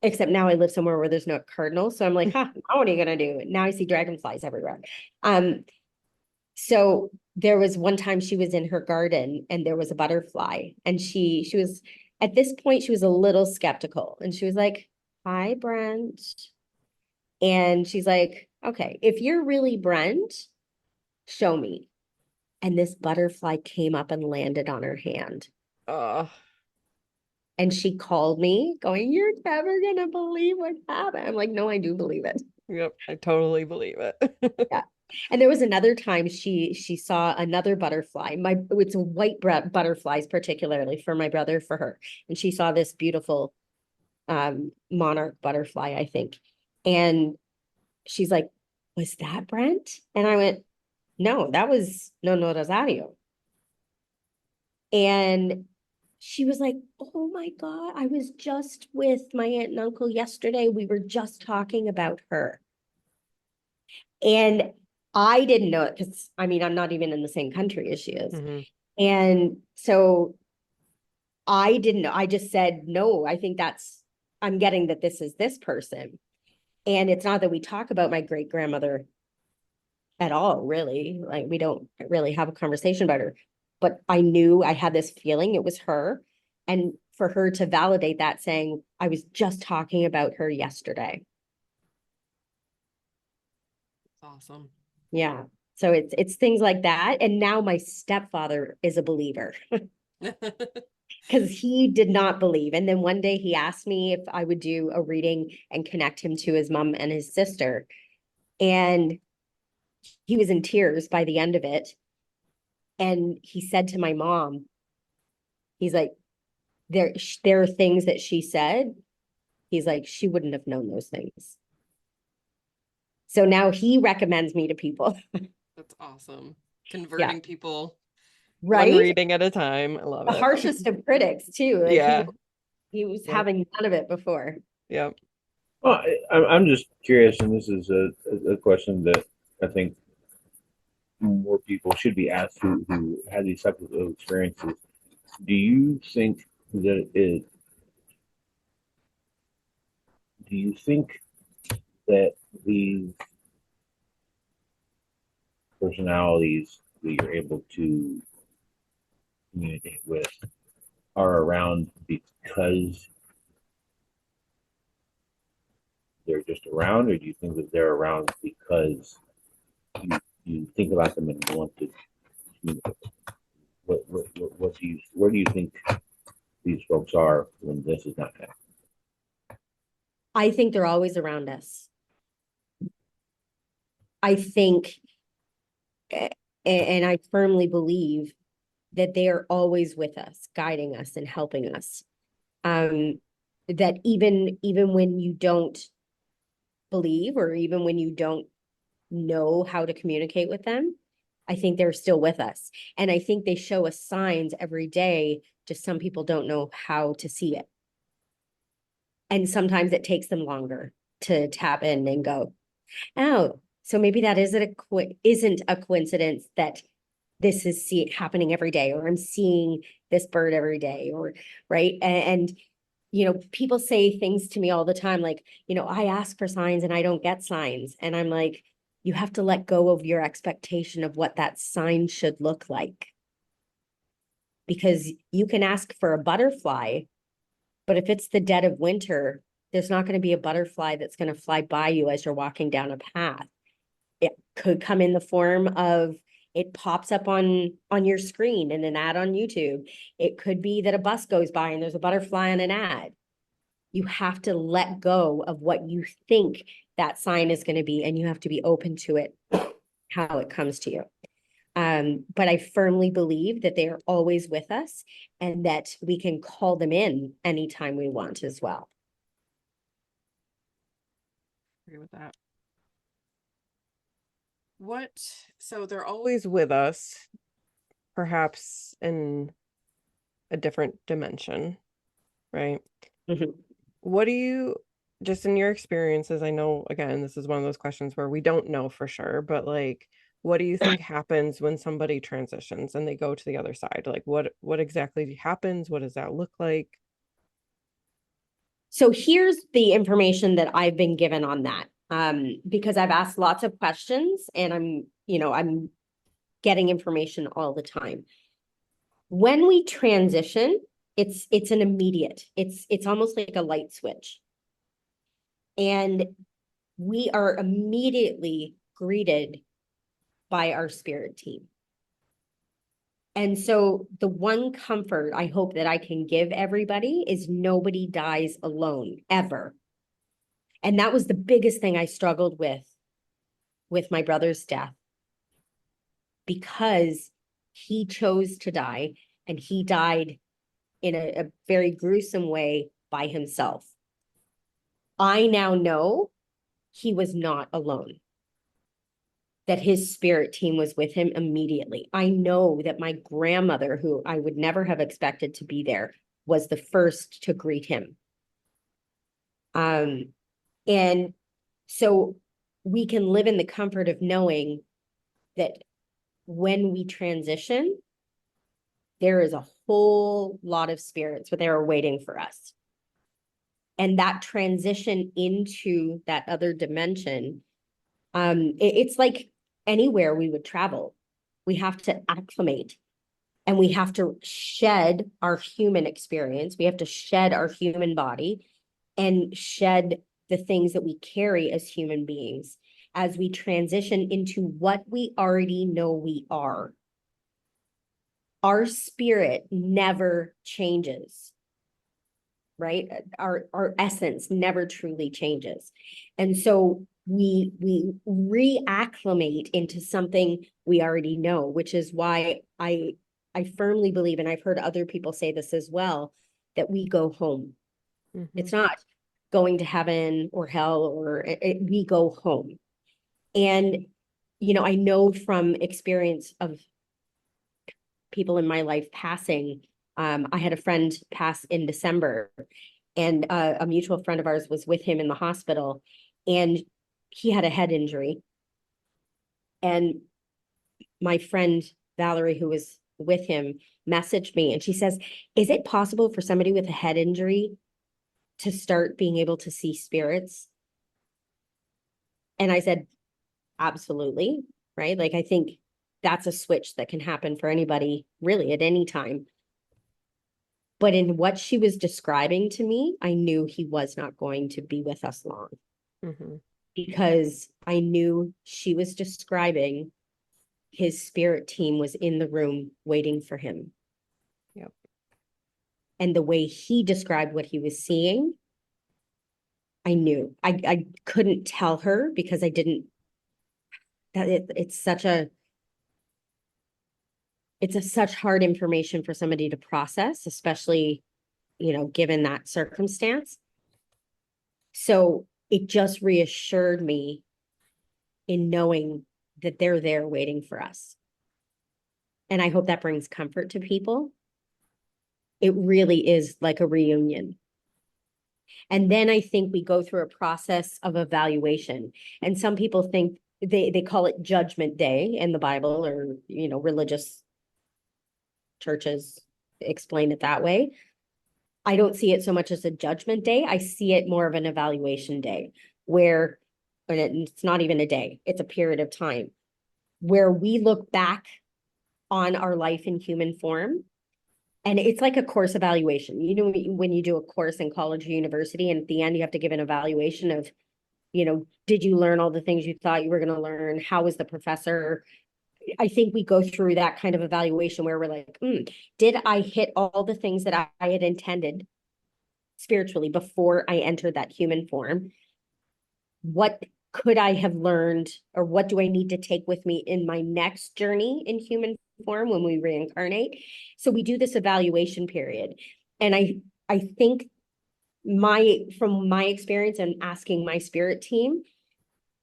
except now I live somewhere where there's no cardinals. So I'm like, now what are you gonna do? Now I see dragonflies everywhere. Um, so there was one time she was in her garden and there was a butterfly, and she was at this point she was a little skeptical, and she was like, "Hi, Brent." And she's like, "Okay, if you're really Brent, show me." And this butterfly came up and landed on her hand. Oh, And she called me going, "You're never gonna believe what happened." I'm like, "No, I do believe it." yep, I totally believe it. Yeah. And there was another time she saw another butterfly. It's a white butterflies, particularly for my brother, for her. And she saw this beautiful monarch butterfly, I think. And she's like, "Was that Brent?" And I went, "No, that was no Rosario." And she was like, "Oh my God, I was just with my aunt and uncle yesterday. We were just talking about her." And I didn't know it because I mean, I'm not even in the same country as she is. Hmm. And so I didn't know. I just said, "No, I think I'm getting that this is this person." And it's not that we talk about my great grandmother at all, really. Like, we don't really have a conversation about her. But I knew I had this feeling it was her. And for her to validate that, saying, "I was just talking about her yesterday." Awesome. Yeah. So it's things like that. And now my stepfather is a believer because he did not believe. And then one day he asked me if I would do a reading and connect him to his mom and his sister. And he was in tears by the end of it. And he said to my mom, he's like, there are things that she said. He's like, she wouldn't have known those things. So now he recommends me to people. That's awesome. Yeah. Converting people one Right? reading at a time. I love The it. harshest of critics too. Like Yeah. he was Yep. having none of it before. Yep. Well, I'm just curious, and this is a question that I think more people should be asked who had these types of experiences. Do you think that it? Do you think that these personalities that you're able to communicate with are around because they're just around, or do you think that they're around because you think about them and want to communicate? What do you where do you think these folks are when this is not happening? I think they're always around us. I think, and I firmly believe that they are always with us, guiding us and helping us. That even when you don't believe, or even when you don't know how to communicate with them, I think they're still with us. And I think they show us signs every day, just some people don't know how to see it. And sometimes it takes them longer to tap in and go, oh, so maybe that isn't a coincidence that this is happening every day, or I'm seeing this bird every day, or right. And people say things to me all the time, like, I ask for signs and I don't get signs. And I'm like, you have to let go of your expectation of what that sign should look like. Because you can ask for a butterfly, but if it's the dead of winter, there's not going to be a butterfly that's going to fly by you as you're walking down a path. It could come in the form of, it pops up on your screen in an ad on YouTube. It could be that a bus goes by and there's a butterfly on an ad. You have to let go of what you think that sign is going to be, and you have to be open to it, how it comes to you. But I firmly believe that they are always with us, and that we can call them in anytime we want as well. Agree with that. So they're always with us, perhaps in a different dimension, right? Mhm. What do you, just in your experiences, I know, again, this is one of those questions where we don't know for sure, but like, what do you think happens when somebody transitions and they go to the other side? Like, what exactly happens? What does that look like? So here's the information that I've been given on that. Because I've asked lots of questions, and I'm getting information all the time. When we transition, it's an immediate, it's almost like a light switch. And we are immediately greeted by our spirit team. And so the one comfort I hope that I can give everybody is nobody dies alone, ever. And that was the biggest thing I struggled with my brother's death, because he chose to die, and he died in a very gruesome way by himself. I now know he was not alone, that his spirit team was with him immediately. I know that my grandmother, who I would never have expected to be there, was the first to greet him. And so we can live in the comfort of knowing that when we transition, there is a whole lot of spirits that are waiting for us. And that transition into that other dimension, it's like anywhere we would travel. We have to acclimate, and we have to shed our human experience. We have to shed our human body and shed the things that we carry as human beings as we transition into what we already know we are. Our spirit never changes, right? Our essence never truly changes. And so we reacclimate into something we already know, which is why I firmly believe, and I've heard other people say this as well, that we go home. It's not going to heaven or hell, or we go home. And, I know from experience of people in my life passing, I had a friend pass in December, and a mutual friend of ours was with him in the hospital, and he had a head injury. And my friend Valerie, who was with him, messaged me, and she says, "Is it possible for somebody with a head injury to start being able to see spirits?" And I said, absolutely, right? Like, I think that's a switch that can happen for anybody really at any time. But in what she was describing to me, I knew he was not going to be with us long, because I knew she was describing his spirit team was in the room waiting for him. Yep. And the way he described what he was seeing, I knew. I couldn't tell her because I didn't, it's such hard information for somebody to process, especially, given that circumstance. So it just reassured me in knowing that they're there waiting for us. And I hope that brings comfort to people. It really is like a reunion. And then I think we go through a process of evaluation. And some people think they call it Judgment Day in the Bible, or, religious churches explain it that way. I don't see it so much as a judgment day. I see it more of an evaluation day, where, and it's not even a day, it's a period of time where we look back on our life in human form. And it's like a course evaluation. When you do a course in college or university, and at the end you have to give an evaluation of, did you learn all the things you thought you were going to learn? How was the professor? I think we go through that kind of evaluation where we're like, did I hit all the things that I had intended spiritually before I entered that human form? What could I have learned, or what do I need to take with me in my next journey in human form when we reincarnate? So we do this evaluation period. And I think from my experience and asking my spirit team,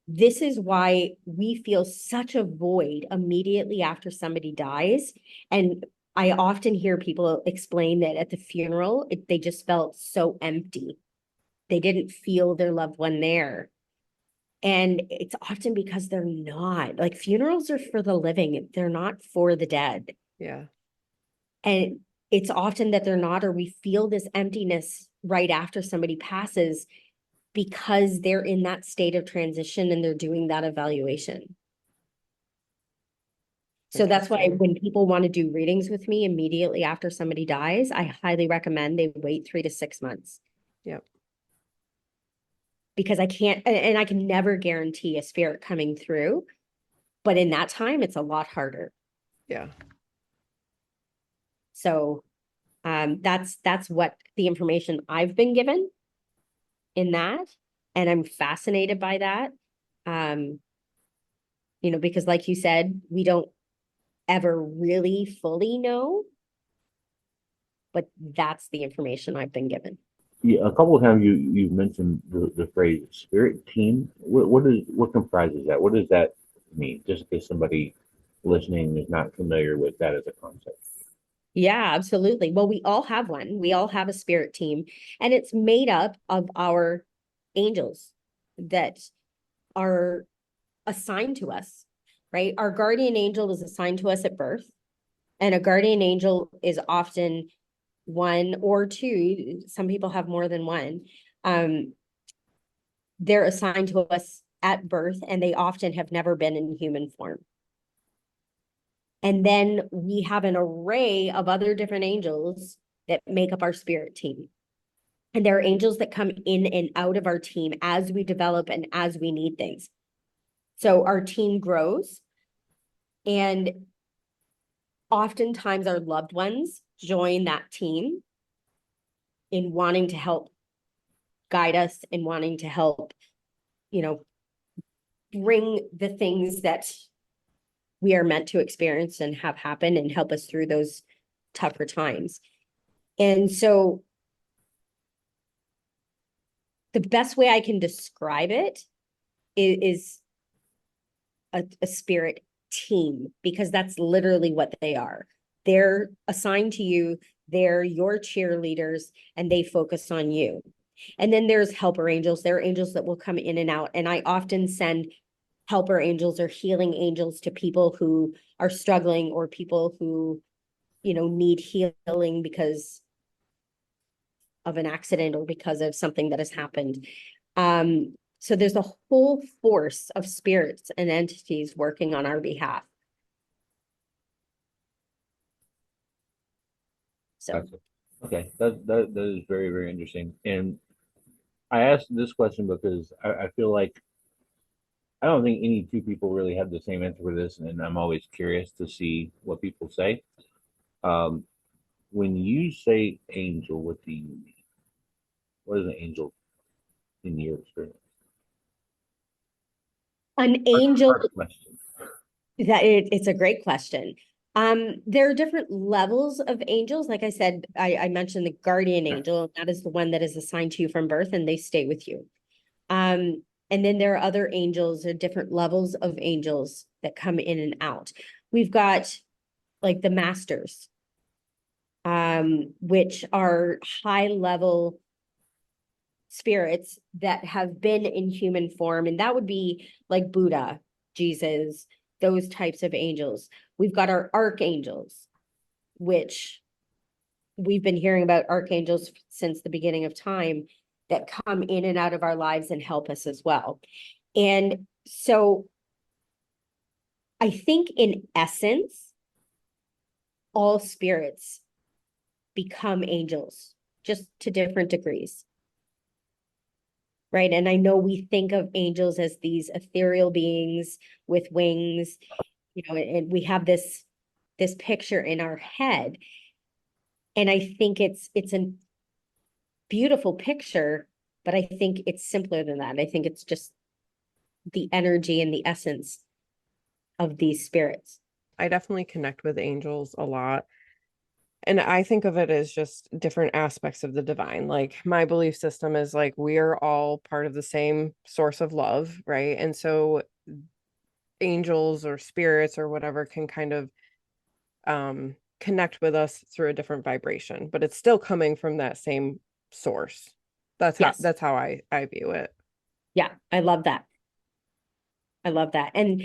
this is why we feel such a void immediately after somebody dies. And I often hear people explain that at the funeral, they just felt so empty. They didn't feel their loved one there. And it's often because they're not. Like, funerals are for the living, they're not for the dead. Yeah. And it's often that they're not, or we feel this emptiness right after somebody passes, because they're in that state of transition and they're doing that evaluation. So that's why when people want to do readings with me immediately after somebody dies, I highly recommend they wait 3 to 6 months. Yep. Because I can't, and I can never guarantee a spirit coming through, but in that time, it's a lot harder. Yeah. So that's what the information I've been given in that. And I'm fascinated by that. Because like you said, we don't ever really fully know, but that's the information I've been given. Yeah, a couple of times you've mentioned the phrase spirit team. What comprises that? What does that mean? Just in case somebody listening is not familiar with that as a concept. Yeah, absolutely. Well, we all have one. We all have a spirit team, and it's made up of our angels that are assigned to us, right? Our guardian angel is assigned to us at birth, and a guardian angel is often one or two. Some people have more than one. They're assigned to us at birth, and they often have never been in human form. And then we have an array of other different angels that make up our spirit team. And there are angels that come in and out of our team as we develop and as we need things. So our team grows, and oftentimes our loved ones join that team in wanting to help guide us and wanting to help, bring the things that we are meant to experience and have happen and help us through those tougher times. And so the best way I can describe it is a spirit team, because that's literally what they are. They're assigned to you, they're your cheerleaders, and they focus on you. And then there's helper angels. There are angels that will come in and out. And I often send helper angels or healing angels to people who are struggling, or people who, need healing because of an accident or because of something that has happened. So there's a whole force of spirits and entities working on our behalf. So, Gotcha. Okay, that is very, very interesting. And I asked this question because I feel like I don't think any two people really have the same answer for this, and I'm always curious to see what people say. Um, when you say angel, what do you mean? What is an angel in your experience? an angel, Hard question. it's a great question. There are different levels of angels. Like I said, I mentioned the guardian angel, and that is the one that is assigned to you from birth, and they stay with you. And then there are other angels, or different levels of angels that come in and out. We've got like the masters, which are high level spirits that have been in human form. And that would be like Buddha, Jesus, those types of angels. We've got our archangels, which we've been hearing about archangels since the beginning of time, that come in and out of our lives and help us as well. And so I think in essence, all spirits become angels, just to different degrees. Right. And I know we think of angels as these ethereal beings with wings, and we have this picture in our head. And I think it's a beautiful picture, but I think it's simpler than that. I think it's just the energy and the essence of these spirits. I definitely connect with angels a lot. And I think of it as just different aspects of the divine. Like my belief system is like we're all part of the same source of love, right? And so angels or spirits or whatever can kind of connect with us through a different vibration, but it's still coming from that same source. Yes. That's how I view it. Yeah. I love that. I love that. And,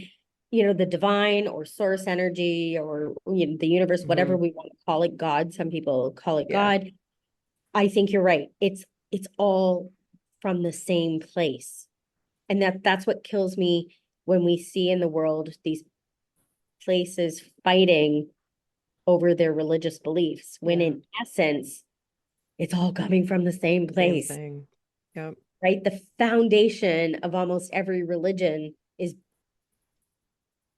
the divine or source energy, or, the universe, whatever Hmm. we want to call it, God, some people call it Yeah. God. I think you're right. It's all from the same place. And that's what kills me when we see in the world these places fighting over their religious beliefs, when Yeah. in essence, it's all coming from the same Same place, thing. Yep. right? The foundation of almost every religion is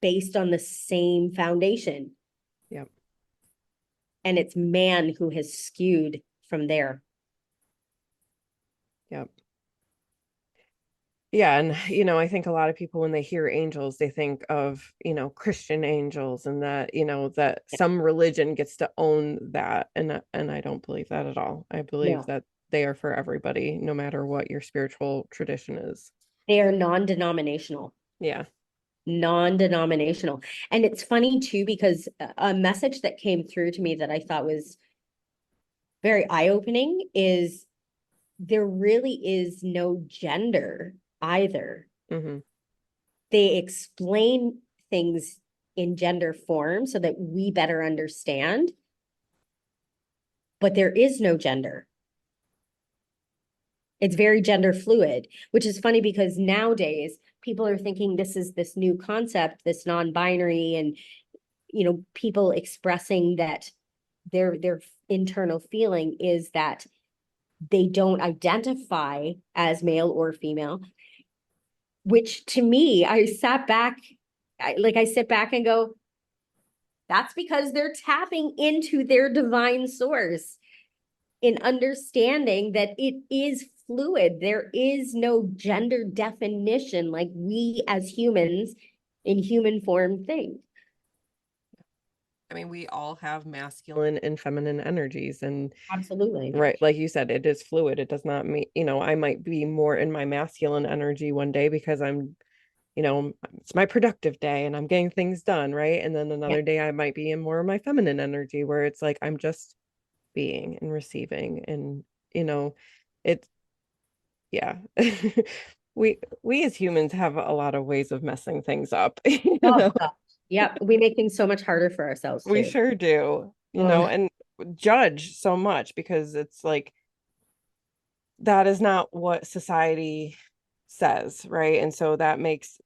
based on the same foundation. Yep. And it's man who has skewed from there. Yep. Yeah, and I think a lot of people when they hear angels, they think of, Christian angels and that, that some religion gets to own that. And I don't believe that at all. I believe No, that they are for everybody, no matter what your spiritual tradition is. they are non-denominational. Yeah. Non-denominational. And it's funny too, because a message that came through to me that I thought was very eye-opening is there really is no gender either. Hmm. They explain things in gender form so that we better understand, but there is no gender. It's very gender fluid, which is funny because nowadays people are thinking this is this new concept, this non-binary, and people expressing that their internal feeling is that they don't identify as male or female, which to me, I sat back, I sit back and go, that's because they're tapping into their divine source in understanding that it is fluid. There is no gender definition like we as humans in human form think. I mean, we all have masculine and feminine energies, and Absolutely. right, like you said, it is fluid. It does not mean, I might be more in my masculine energy one day because it's my productive day and I'm getting things done, right? And then Yeah. another day I might be in more of my feminine energy where it's like I'm just being and receiving, and you know, it yeah. We as humans have a lot of ways of messing things up, Oh gosh. Yep. We make things so much harder for ourselves We too. sure do, Oh, and judge so much because it's like that is not what society says, right? And so that makes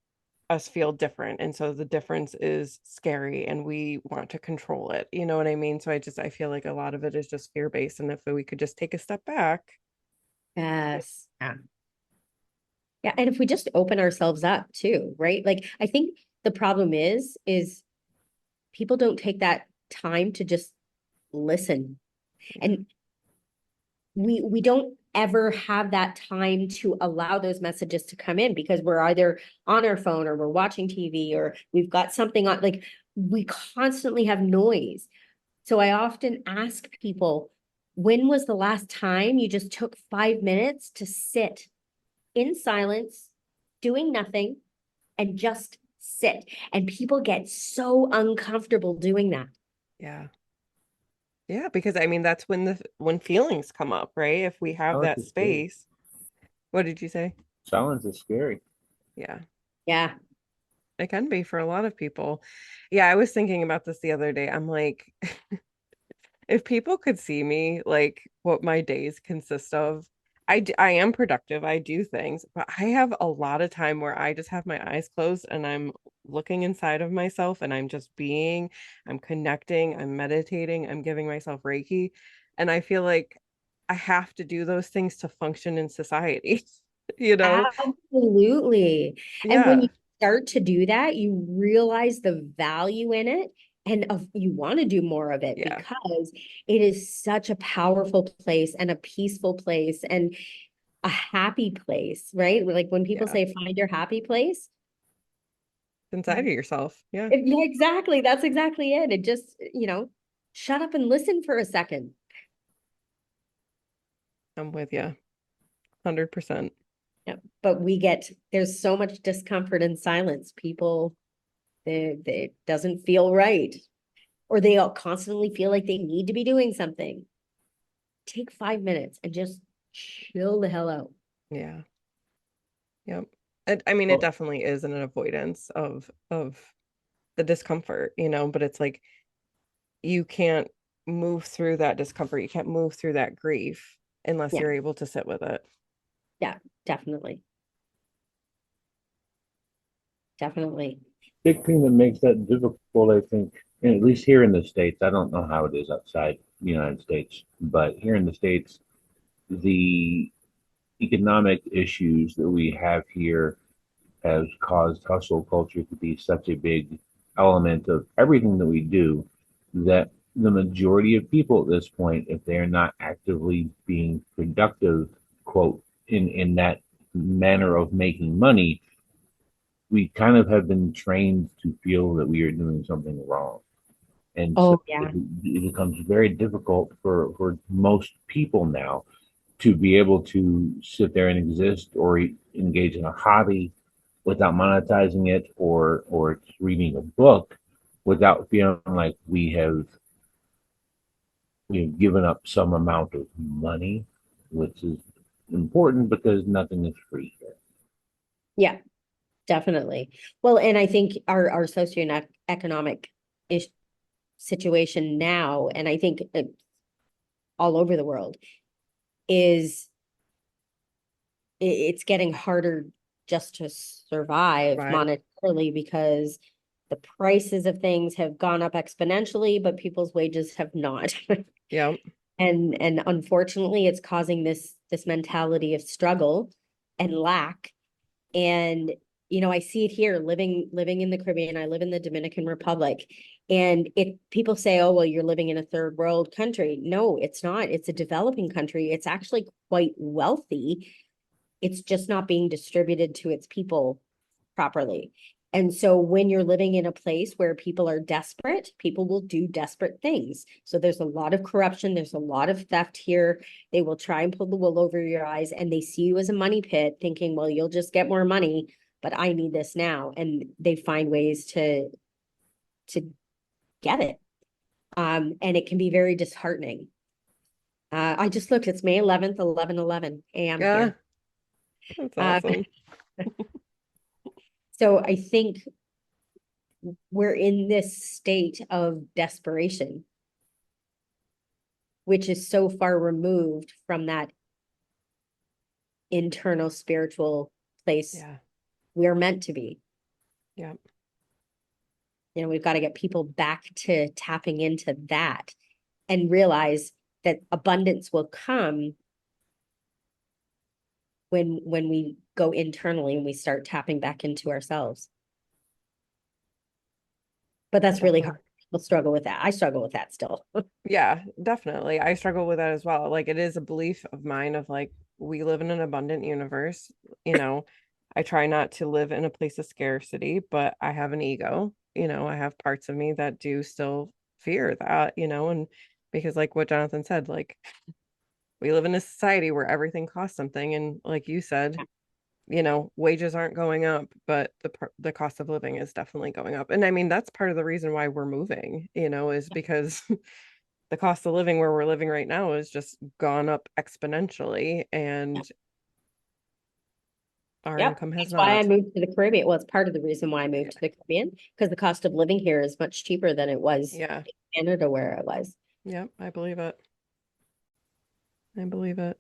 us feel different. And so the difference is scary and we want to control it. You know what I mean? So I feel like a lot of it is just fear-based. And if we could just take a step back. yes. Yeah. Yeah. And if we just open ourselves up too, right? Like I think the problem is people don't take that time to just listen. Yeah. And we don't ever have that time to allow those messages to come in because we're either on our phone or we're watching TV or we've got something on, like we constantly have noise. So I often ask people, when was the last time you just took 5 minutes to sit in silence, doing nothing, and just sit? And people get so uncomfortable doing that. Yeah. Yeah. Because I mean, that's when feelings come up, right? If we have Silence that is scary. space. What did you say? Silence is scary. Yeah. Yeah. It can be for a lot of people. Yeah, I was thinking about this the other day. I'm like, if people could see me, like what my days consist of, I am productive. I do things, but I have a lot of time where I just have my eyes closed and I'm looking inside of myself and I'm just being, I'm connecting, I'm meditating, I'm giving myself Reiki. And I feel like I have to do those things to function in society, you know? Absolutely. And when Yeah, you start to do that, you realize the value in it and you want to do more of it yeah, because it is such a powerful place and a peaceful place and a happy place, right? Like when people yeah. say find your happy place, Inside of yourself. Yeah, yeah, exactly. That's exactly it. It just, shut up and listen for a second. I'm with you. 100%. Yeah. But there's so much discomfort and silence. People, it doesn't feel right. Or they all constantly feel like they need to be doing something. Take 5 minutes and just chill the hell out. Yeah. Yep. I mean, it Well, definitely is an avoidance of the discomfort, but it's like you can't move through that discomfort. You can't move through that grief unless Yeah, you're able to sit with it. yeah, definitely. Definitely. big thing that makes that difficult, I think, and at least here in the States, I don't know how it is outside the United States, but here in the States, the economic issues that we have here has caused hustle culture to be such a big element of everything that we do that the majority of people at this point, if they're not actively being productive, quote, in that manner of making money, we kind of have been trained to feel that we are doing something wrong. And so Oh, yeah. it becomes very difficult for most people now to be able to sit there and exist or engage in a hobby without monetizing it or reading a book without feeling like we've given up some amount of money, which is important because nothing is free here. Yeah, definitely. Well, and I think our socioeconomic ish situation now, and I think all over the world, is it's getting harder just to survive Right. monetarily because the prices of things have gone up exponentially, but people's wages have not. Yep. And unfortunately, it's causing this mentality of struggle and lack. And I see it here living in the Caribbean. I live in the Dominican Republic, And if people say, oh, well, you're living in a third world country. No, it's not. It's a developing country. It's actually quite wealthy. It's just not being distributed to its people properly. And so when you're living in a place where people are desperate, people will do desperate things. So there's a lot of corruption, there's a lot of theft here. They will try and pull the wool over your eyes, and they see you as a money pit, thinking, well, you'll just get more money, but I need this now. And they find ways to get it. And it can be very disheartening. I just looked, it's May 11th, 11:11 a.m. Yeah, here. that's Uh, awesome. so I think we're in this state of desperation, which is so far removed from that internal spiritual place Yeah, we're meant to be. yeah, We've got to get people back to tapping into that and realize that abundance will come when we go internally and we start tapping back into ourselves. But that's really definitely. hard. People struggle with that. I struggle with that still. Yeah, definitely. I struggle with that as well. Like it is a belief of mine of like we live in an abundant universe, you know. I try not to live in a place of scarcity, but I have an ego, I have parts of me that do still fear that, and because like what Jonathan said, like we live in a society where everything costs something and like you said, wages aren't going up, but the cost of living is definitely going up. And I mean, that's part of the reason why we're moving, is because the cost of living where we're living right now is just gone up exponentially and our Yep. income has That's why I not. moved to the Caribbean. Well, it's part of the reason why I moved Yeah. to the Caribbean, because the cost of living here is much cheaper than it was Yeah. in Canada where I was. Yep. I believe it. I believe it.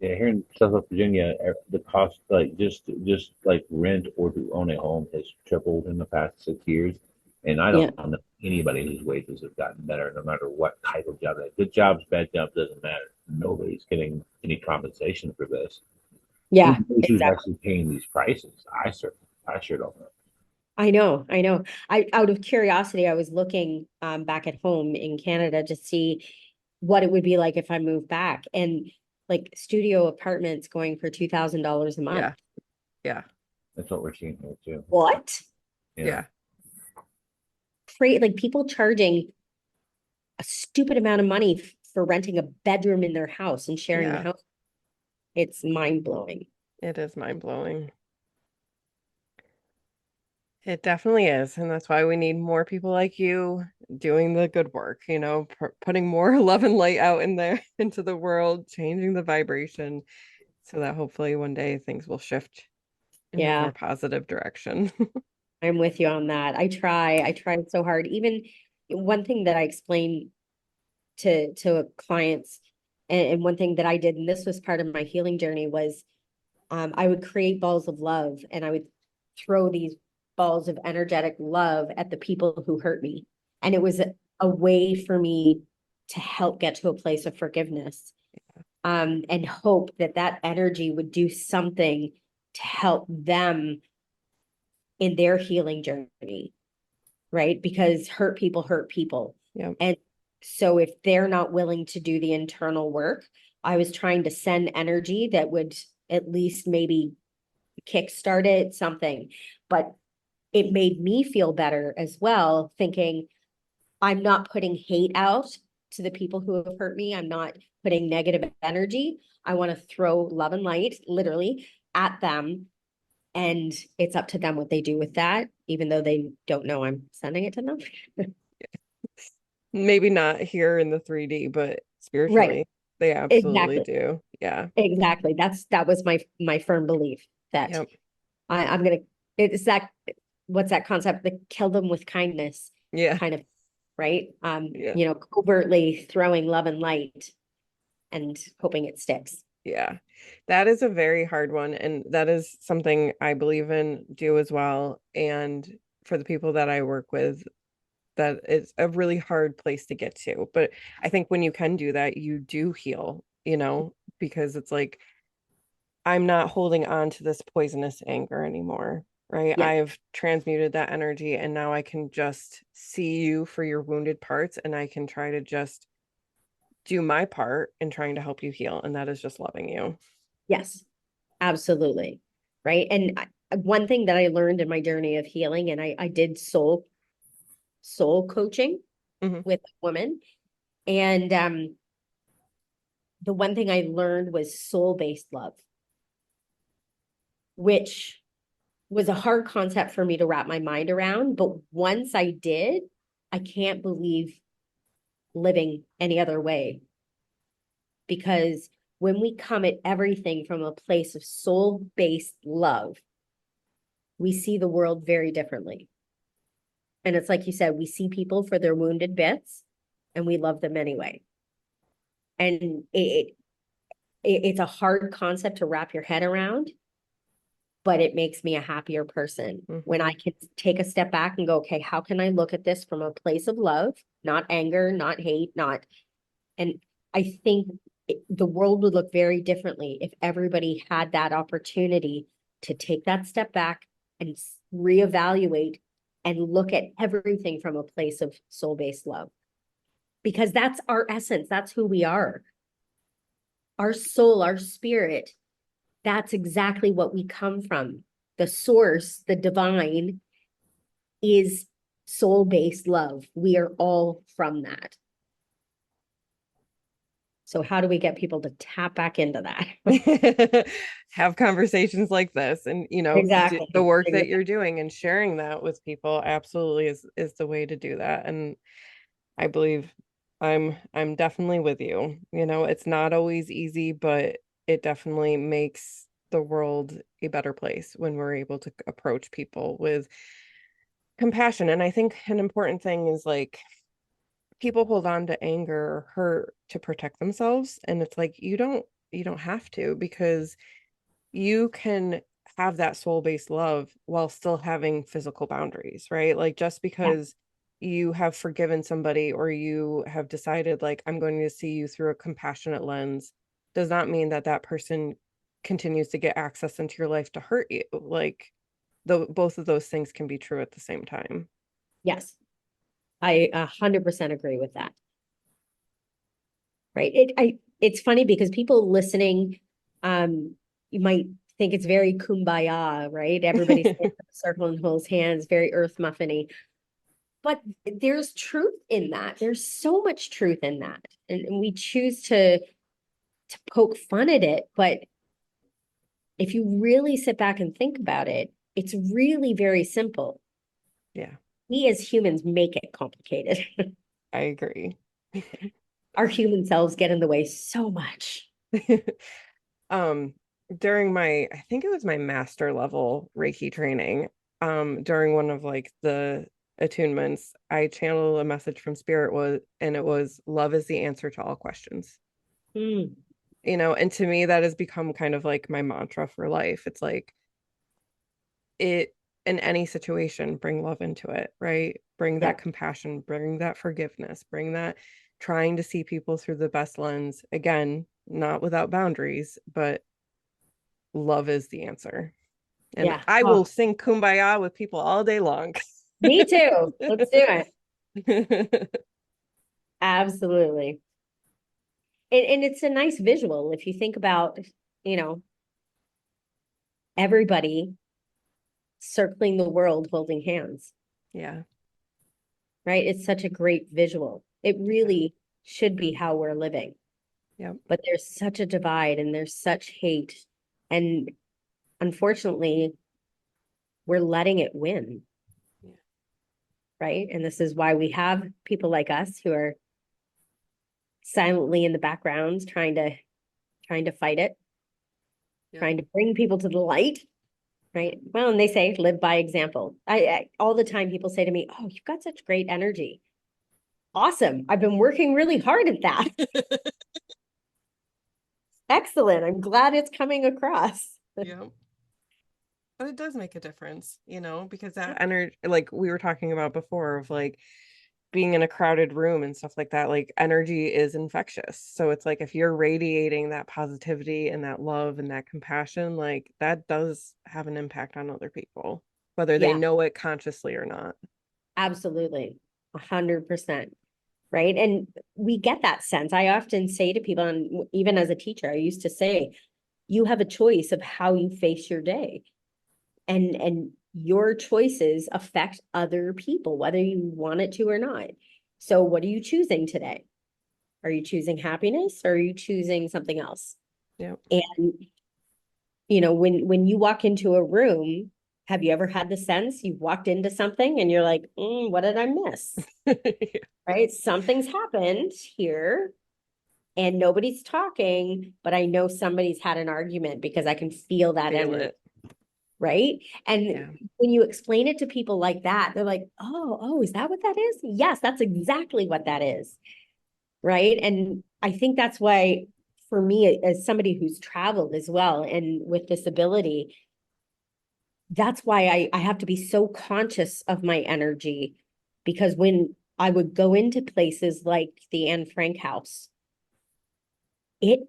Yeah, here in Southwest Virginia, the cost like just like rent or to own a home has tripled in the past 6 years, and I Yeah. don't know anybody whose wages have gotten better, no matter what type of job. Good jobs, bad jobs doesn't matter. Nobody's getting any compensation for this. Who Yeah, knows who's exactly. actually paying these prices? I sure don't know. I know, I know. Out of curiosity, I was looking back at home in Canada to see what it would be like if I moved back. And like studio apartments going for $2,000 a month. Yeah. Yeah. That's what we're seeing here too. What? Yeah, Yeah. Great, like people charging a stupid amount of money for renting a bedroom in their house and sharing the Yeah. house. It's mind blowing. It is mind blowing. It definitely is. And that's why we need more people like you doing the good work, putting more love and light out in there into the world, changing the vibration so that hopefully one day things will shift in a Yeah, more positive direction. I'm with you on that. I try so hard. Even one thing that I explain to clients, and one thing that I did, and this was part of my healing journey, was I would create balls of love and I would throw these balls of energetic love at the people who hurt me. And it was a way for me to help get to a place of forgiveness, and hope that that energy would do something to help them in their healing journey, right? Because hurt people hurt people. Yep. And so if they're not willing to do the internal work, I was trying to send energy that would at least maybe kickstart it, something. But it made me feel better as well, thinking I'm not putting hate out to the people who have hurt me. I'm not putting negative energy. I want to throw love and light, literally, at them. And it's up to them what they do with that, even though they don't know I'm sending it to them. Maybe not here in the 3D, but Right. spiritually, they absolutely Exactly. do. Yeah. Exactly. That was my firm belief that Yep. I'm gonna, it's that, what's that concept? The kill them with kindness Yeah. kind of, right? Yeah. Covertly throwing love and light and hoping it sticks. Yeah. That is a very hard one. And that is something I believe in, do as well. And for the people that I work with, that is a really hard place to get to. But I think when you can do that, you do heal, because it's like, I'm not holding on to this poisonous anger anymore. right? Yeah. I've transmuted that energy and now I can just see you for your wounded parts and I can try to just do my part in trying to help you heal. And that is just loving you. Yes, absolutely. Right. And one thing that I learned in my journey of healing, and I did soul coaching Hmm. with a woman. And the one thing I learned was soul-based love, which was a hard concept for me to wrap my mind around. But once I did, I can't believe living any other way. Because when we come at everything from a place of soul-based love, we see the world very differently. And it's like you said, we see people for their wounded bits and we love them anyway. And it's a hard concept to wrap your head around, but it makes me a happier person when I Hmm. can take a step back and go, okay, how can I look at this from a place of love, not anger, not hate, not, and I think the world would look very differently if everybody had that opportunity to take that step back and reevaluate and look at everything from a place of soul-based love. Because that's our essence, that's who we are. Our soul, our spirit, that's exactly what we come from. The source, the divine, is soul-based love. We are all from that. So how do we get people to tap back into that? Have conversations like this and the Exactly. work that Exactly. you're doing and sharing that with people absolutely is the way to do that. And I believe I'm definitely with you. It's not always easy, but it definitely makes the world a better place when we're able to approach people with compassion. And I think an important thing is like people hold on to anger or hurt to protect themselves, and it's like you don't have to, because you can have that soul-based love while still having physical boundaries, right? Like just Yeah. because you have forgiven somebody or you have decided like I'm going to see you through a compassionate lens does not mean that that person continues to get access into your life to hurt you. Like both of those things can be true at the same time. Yes. I 100% agree with that. Right. It's funny because people listening, you might think it's very kumbaya, right? Everybody stands in a circle and holds hands, very earth muffiny. But there's truth in that. There's so much truth in that. And we choose to poke fun at it. But if you really sit back and think about it, it's really very simple. Yeah, We as humans make it complicated. I agree. Our human selves get in the way so much. um During my, I think it was my master level Reiki training, during one of like the attunements, I channeled a message from spirit, and it was love is the answer to all questions. Mm, And to me that has become kind of like my mantra for life. It's like it in any situation, bring love into it, right? Bring yeah, that compassion, bring that forgiveness, bring that trying to see people through the best lens. Again, not without boundaries, but love is the answer. And yeah. I will Oh, sing Kumbaya with people all day long. me too. Let's do it. Absolutely. And it's a nice visual if you think about, you know, everybody circling the world holding hands, Yeah. right? It's such a great visual. It Yeah. really should be how we're living. Yep. But there's such a divide and there's such hate. And unfortunately, we're letting it win, Yeah. right? And this is why we have people like us who are silently in the background trying to fight it, Yep. trying to bring people to the light. Right. Well, and they say live by example. I all the time people say to me, "Oh, you've got such great energy." Awesome. I've been working really hard at that. Excellent. I'm glad it's coming across. Yep. But it does make a difference, because that energy, like we were talking about before, of like being in a crowded room and stuff like that, like energy is infectious. So it's like if you're radiating that positivity and that love and that compassion, like that does have an impact on other people. whether they Yeah, know it consciously or not. absolutely. 100%. Right. And we get that sense. I often say to people, and even as a teacher, I used to say, you have a choice of how you face your day. And your choices affect other people, whether you want it to or not. So what are you choosing today? Are you choosing happiness or are you choosing something else? Yep. And when you walk into a room, have you ever had the sense you've walked into something and you're like, what did I miss? Right? Something's happened here and nobody's talking, but I know somebody's had an argument because I can feel that Feel energy. it. Right. And Yeah. when you explain it to people like that, they're like, oh, is that what that is? Yes, that's exactly what that is. Right. And I think that's why, for me, as somebody who's traveled as well and with disability, that's why I have to be so conscious of my energy. Because when I would go into places like the Anne Frank house, it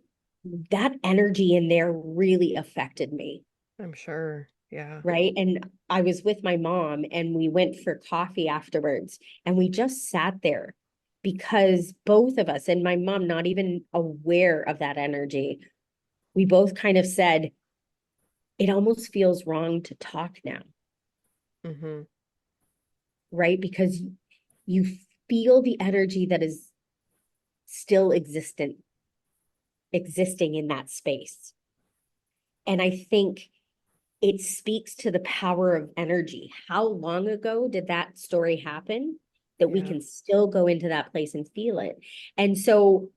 that energy in there really affected me. I'm sure. Yeah. Right. And I was with my mom and we went for coffee afterwards and we just sat there because both of us, and my mom not even aware of that energy, we both kind of said, it almost feels wrong to talk now. Mm-hmm. Right. Because you feel the energy that is still existing in that space. And I think it speaks to the power of energy. How long ago did that story happen that we Yeah. can still go into that place and feel it? And so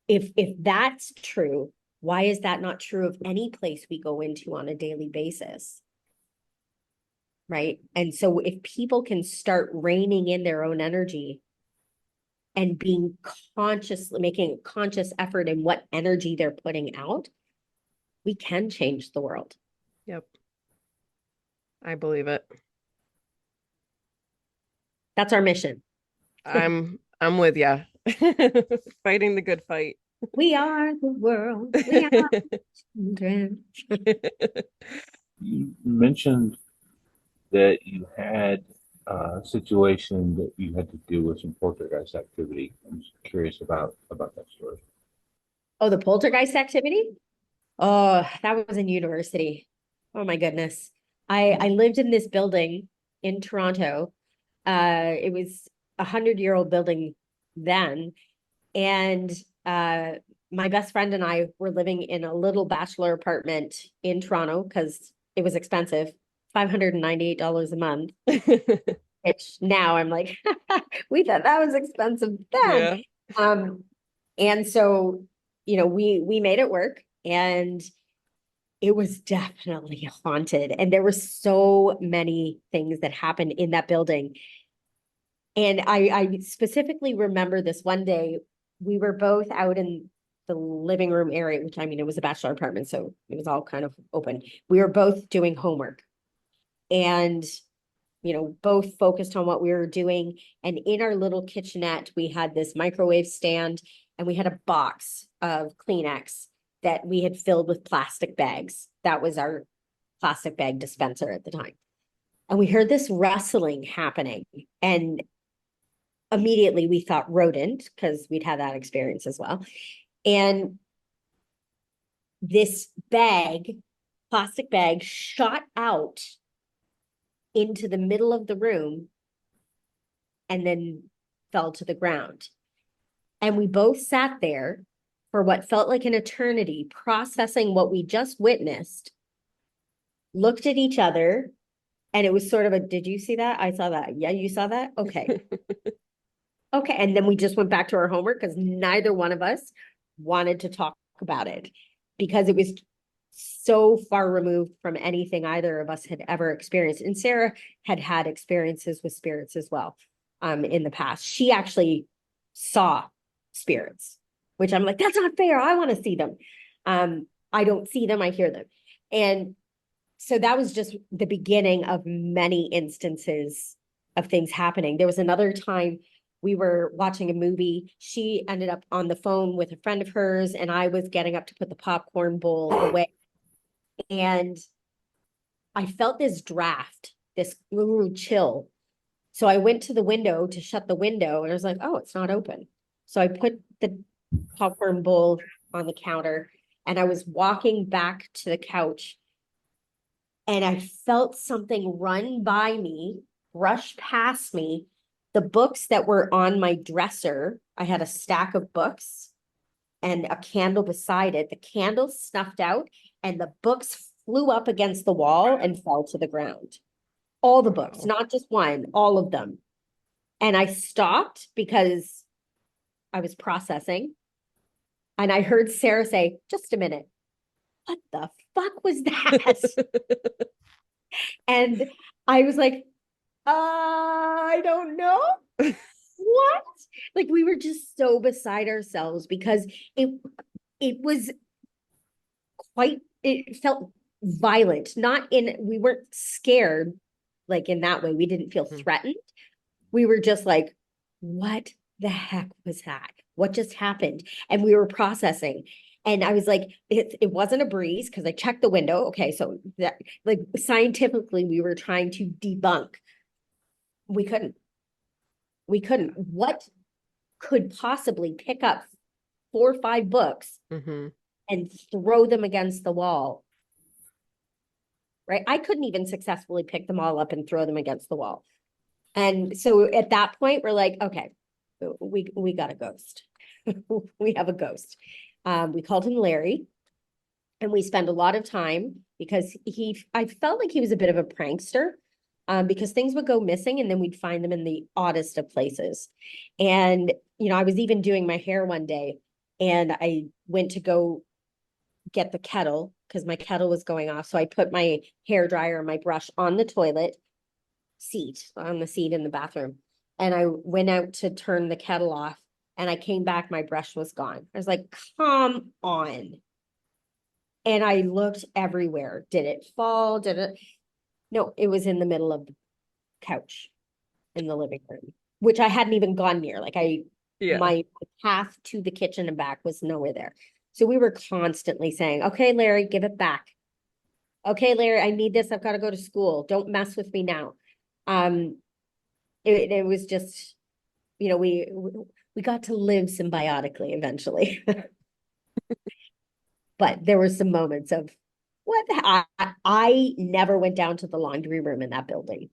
if that's true, why is that not true of any place we go into on a daily basis? Right. And so if people can start reining in their own energy and being consciously making a conscious effort in what energy they're putting out, we can change the world. Yep. I believe it. That's our mission. I'm with ya. Fighting the good fight. We are the world. We are children. You mentioned that you had a situation that you had to do with some poltergeist activity. I'm just curious about that story. Oh, the poltergeist activity? Oh, that was in university. Oh my goodness. I lived in this building in Toronto. It was 100-year-old building then. And my best friend and I were living in a little bachelor apartment in Toronto because it was expensive, $598 a month, which now I'm like, we thought that was expensive then. Yeah. Um, and so, we made it work and it was definitely haunted. And there were so many things that happened in that building. And I specifically remember this one day, we were both out in the living room area, which I mean, it was a bachelor apartment, so it was all kind of open. We were both doing homework and, both focused on what we were doing. And in our little kitchenette, we had this microwave stand and we had a box of Kleenex that we had filled with plastic bags. That was our plastic bag dispenser at the time. And we heard this rustling happening. And immediately we thought rodent because we'd had that experience as well. And this plastic bag, shot out into the middle of the room and then fell to the ground. And we both sat there for what felt like an eternity, processing what we just witnessed, looked at each other, and it was sort of a, did you see that? I saw that. Yeah, you saw that? Okay. Okay. And then we just went back to our homework because neither one of us wanted to talk about it because it was so far removed from anything either of us had ever experienced. And Sarah had had experiences with spirits as well in the past. She actually saw spirits, which I'm like, that's not fair. I want to see them. I don't see them, I hear them. And so that was just the beginning of many instances of things happening. There was another time we were watching a movie. She ended up on the phone with a friend of hers, and I was getting up to put the popcorn bowl away. And I felt this draft, this ooh, chill. So I went to the window to shut the window and I was like, oh, it's not open. So I put the popcorn bowl on the counter and I was walking back to the couch and I felt something run by me, brush past me. The books that were on my dresser, I had a stack of books and a candle beside it. The candle snuffed out and the books flew up against the wall and fell to the ground. All the books, Wow. not just one, all of them. And I stopped because I was processing. And I heard Sarah say, just a minute, what the fuck was that? And I was like, I don't know. What? Like we were just so beside ourselves because it was quite, it felt violent, not in, we weren't scared like in that way. We didn't feel Mhm. threatened. We were just like, what the heck was that? What just happened? And we were processing. And I was like, it wasn't a breeze because I checked the window. Okay, so that like scientifically, we were trying to debunk. We couldn't. We couldn't. What could possibly pick up 4 or 5 books Mhm. and throw them against the wall? Right? I couldn't even successfully pick them all up and throw them against the wall. And so at that point, we're like, okay, we got a ghost. We have a ghost. We called him Larry, and we spent a lot of time because I felt like he was a bit of a prankster, because things would go missing and then we'd find them in the oddest of places. And, I was even doing my hair one day and I went to go get the kettle because my kettle was going off. So I put my hair dryer and my brush on the toilet seat, on the seat in the bathroom. And I went out to turn the kettle off and I came back, my brush was gone. I was like, come on. And I looked everywhere. Did it fall? Did it? No, it was in the middle of the couch in the living room, which I hadn't even gone near. Like Yeah. my path to the kitchen and back was nowhere there. So we were constantly saying, okay, Larry, give it back. Okay, Larry, I need this. I've got to go to school. Don't mess with me now. Um, it was just, we got to live symbiotically eventually. But there were some moments of I never went down to the laundry room in that building.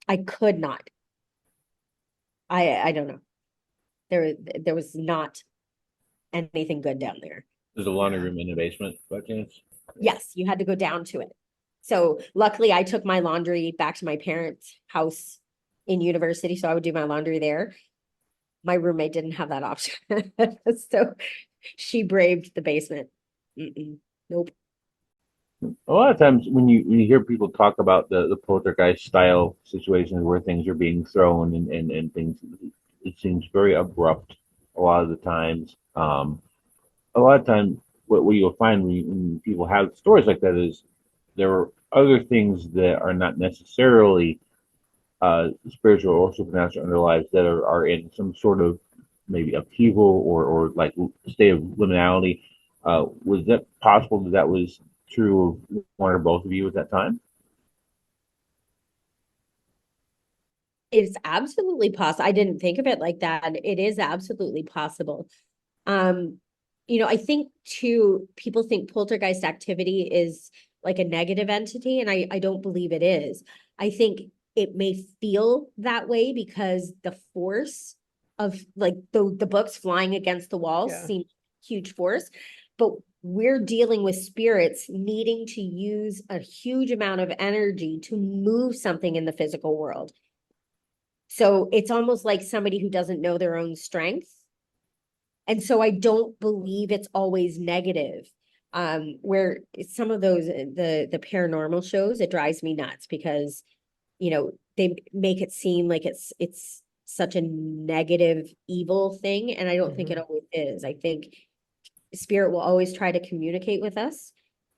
I could not. I don't know. There was not anything good down there. There's a laundry room in the basement, by chance? Yes, you had to go down to it. So luckily I took my laundry back to my parents' house in university, so I would do my laundry there. My roommate didn't have that option. So she braved the basement. Nope. A lot of times when you hear people talk about the poltergeist style situations where things are being thrown and things, it seems very abrupt a lot of the times. A lot of times, what you'll find when people have stories like that is there are other things that are not necessarily spiritual or supernatural in their lives that are in some sort of maybe upheaval or like state of liminality. Was that possible that was true of one or both of you at that time? It's absolutely possible. I didn't think of it like that. It is absolutely possible. Um, I think too, people think poltergeist activity is like a negative entity, and I don't believe it is. I think it may feel that way because the force of like the books flying against the walls Yeah. seem huge force, but we're dealing with spirits needing to use a huge amount of energy to move something in the physical world. So it's almost like somebody who doesn't know their own strength. And so I don't believe it's always negative. Where some of those the paranormal shows, it drives me nuts because they make it seem like it's such a negative, evil thing. And I don't think it Mhm. always is. I think spirit will always try to communicate with us,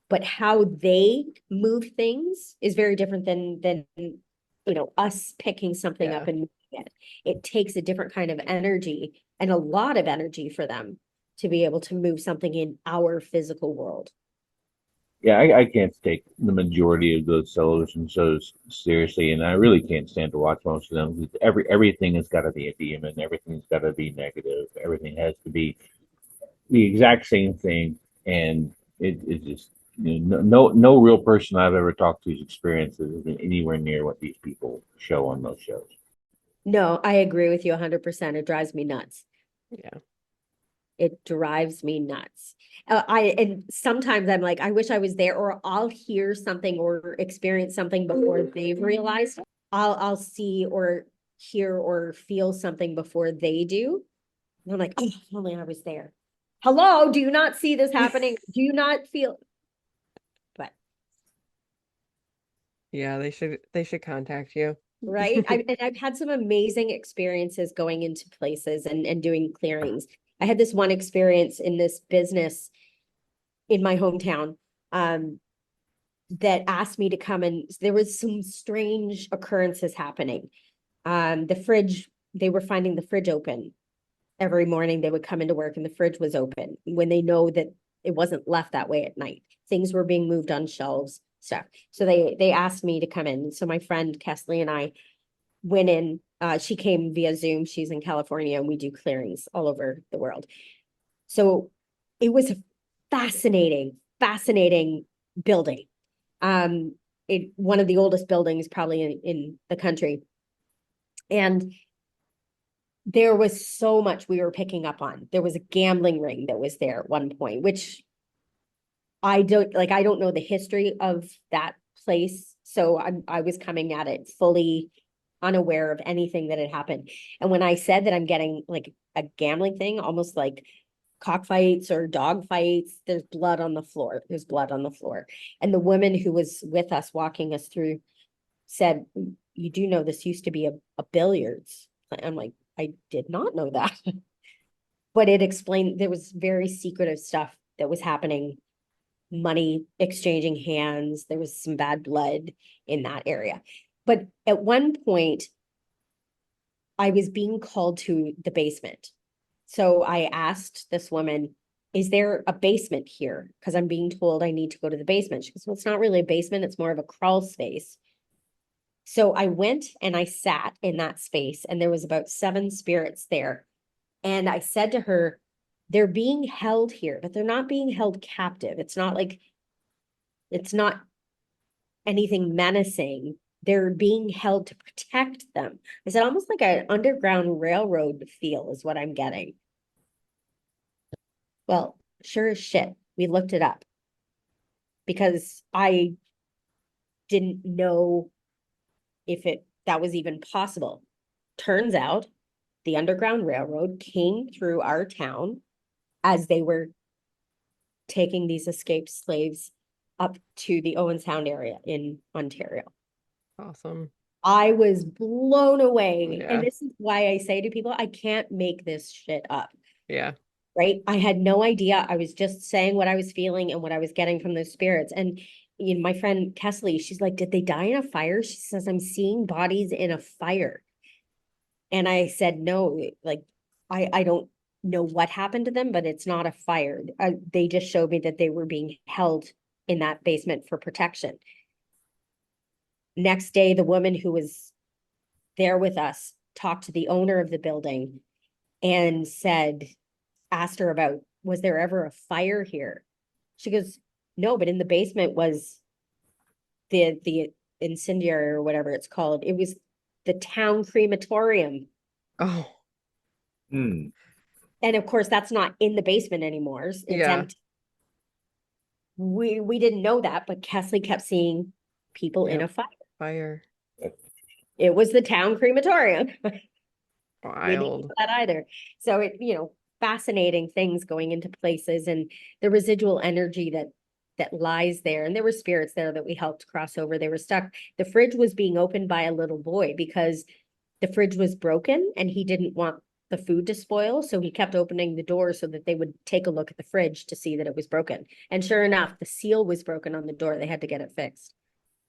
but how they move things is very different than us picking something Yeah. up and moving it. It takes a different kind of energy and a lot of energy for them to be able to move something in our physical world. Yeah, I can't take the majority of those television shows seriously, and I really can't stand to watch most of them. 'Cause everything has got to be a demon. Everything's got to be negative. Everything has to be the exact same thing, and it just no real person I've ever talked to's experience has been anywhere near what these people show on those shows. No, I agree with you 100%. It drives me nuts. Yeah. It drives me nuts. And sometimes I'm like, I wish I was there, or I'll hear something or experience something before they've realized. I'll see or hear or feel something before they do. And I'm like, oh, if only I was there. Hello, do you not see this happening? Do you not feel? But Yeah, they should contact you. right, I've had some amazing experiences going into places and doing clearings. I had this one experience in this business in my hometown that asked me to come, and there was some strange occurrences happening. The fridge, they were finding the fridge open. Every morning they would come into work and the fridge was open when they know that it wasn't left that way at night. Things were being moved on shelves, stuff. So they asked me to come in. So my friend Kesley and I went in. She came via Zoom. She's in California and we do clearings all over the world. So it was a fascinating building. One of the oldest buildings probably in the country. And there was so much we were picking up on. There was a gambling ring that was there at one point, which I don't know the history of that place. So I was coming at it fully unaware of anything that had happened. And when I said that I'm getting like a gambling thing, almost like cockfights or dog fights, there's blood on the floor. There's blood on the floor. And the woman who was with us walking us through said, you do know this used to be a billiards. I'm like, I did not know that. But it explained there was very secretive stuff that was happening, money exchanging hands. There was some bad blood in that area. But at one point, I was being called to the basement. So I asked this woman, is there a basement here? Because I'm being told I need to go to the basement. She goes, well, it's not really a basement, it's more of a crawl space. So I went and I sat in that space, and there was about 7 spirits there. And I said to her, they're being held here, but they're not being held captive. It's not anything menacing. They're being held to protect them. I said, almost like an underground railroad feel is what I'm getting. Well, sure as shit, we looked it up because I didn't know if that was even possible. Turns out the Underground Railroad came through our town as they were taking these escaped slaves up to the Owen Sound area in Ontario. Awesome. I was blown away. And Yeah. this is why I say to people, I can't make this shit up. Yeah. Right? I had no idea. I was just saying what I was feeling and what I was getting from those spirits. And my friend Kesley, she's like, did they die in a fire? She says, I'm seeing bodies in a fire. And I said, no, like, I don't know what happened to them, but it's not a fire. They just showed me that they were being held in that basement for protection. Next day, the woman who was there with us talked to the owner of the building and asked her about, was there ever a fire here? She goes, no, but in the basement was the incendiary or whatever it's called. It was the town crematorium. Oh, Hmm. And of course, that's not in the basement anymore. It's yeah. empty. We didn't know that, but Kesley kept seeing people in a Yep. fire. Fire. It was the town crematorium. We didn't know Wild. that either. So fascinating things going into places, and the residual energy that lies there. And there were spirits there that we helped cross over. They were stuck. The fridge was being opened by a little boy because the fridge was broken and he didn't want the food to spoil. So he kept opening the door so that they would take a look at the fridge to see that it was broken. And sure enough, the seal was broken on the door. They had to get it fixed.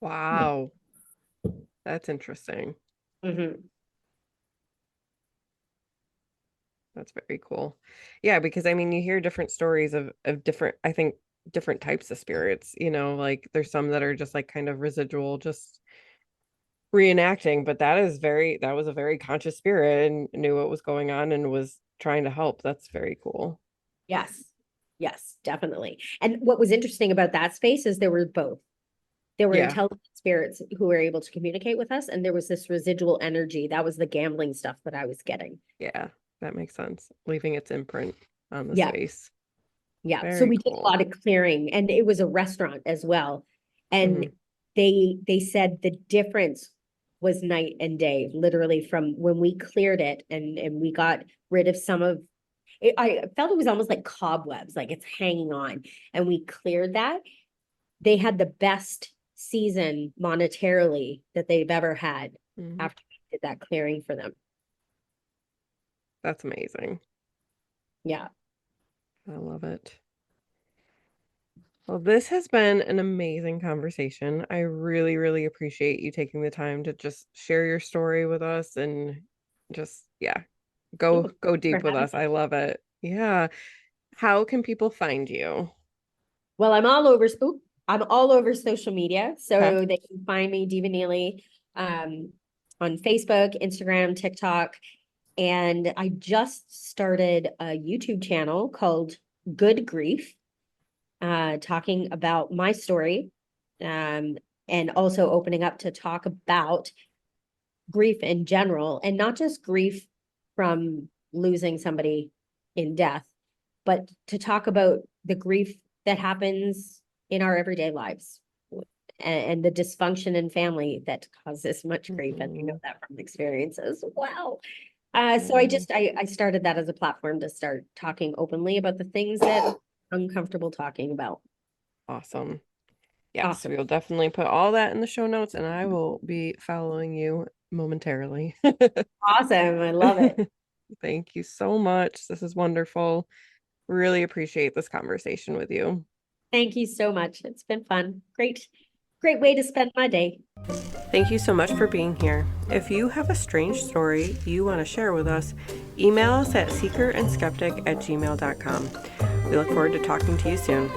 Wow. That's interesting. Mm-hmm. That's very cool. Yeah, because I mean, you hear different stories of different, I think different types of spirits, like there's some that are just like kind of residual, just reenacting, but that was a very conscious spirit and knew what was going on and was trying to help. That's very cool. Yes. Yes, definitely. And what was interesting about that space is there were both. There were Yeah. intelligent spirits who were able to communicate with us, and there was this residual energy. That was the gambling stuff that I was getting. Yeah, that makes sense. Leaving its imprint on the Yeah. space. Yeah. So Very we did a cool. lot of clearing, and it was a restaurant as well. And Hmm. they said the difference was night and day, literally from when we cleared it and we got rid of some of it. I felt it was almost like cobwebs, like it's hanging on. And we cleared that. They had the best season monetarily that they've ever had Hmm. after we did that clearing for them. That's amazing. Yeah. I love it. Well, this has been an amazing conversation. I really, really appreciate you taking the time to just share your story with us and just, yeah, Well, go for deep with having us. I love it. Yeah. How can people find you? Well, I'm all over social media. Okay. So they can find me, Deva Neely, um, on Facebook, Instagram, TikTok. And I just started a YouTube channel called Good Grief, talking about my story, and also opening up to talk about grief in general, and not just grief from losing somebody in death, but to talk about the grief that happens in our everyday lives, and the dysfunction in family that causes much grief. And you know Mhm. that from experience as well. So Yeah. I started that as a platform to start talking openly about the things that I'm uncomfortable talking about. Awesome. Yes, Awesome. we will definitely put all that in the show notes and I will be following you momentarily. Awesome. I love it. Thank you so much. This is wonderful. Really appreciate this conversation with you. Thank you so much. It's been fun. Great way to spend my day. Thank you so much for being here. If you have a strange story you want to share with us, email us at seekerandskeptic@gmail.com. We look forward to talking to you soon.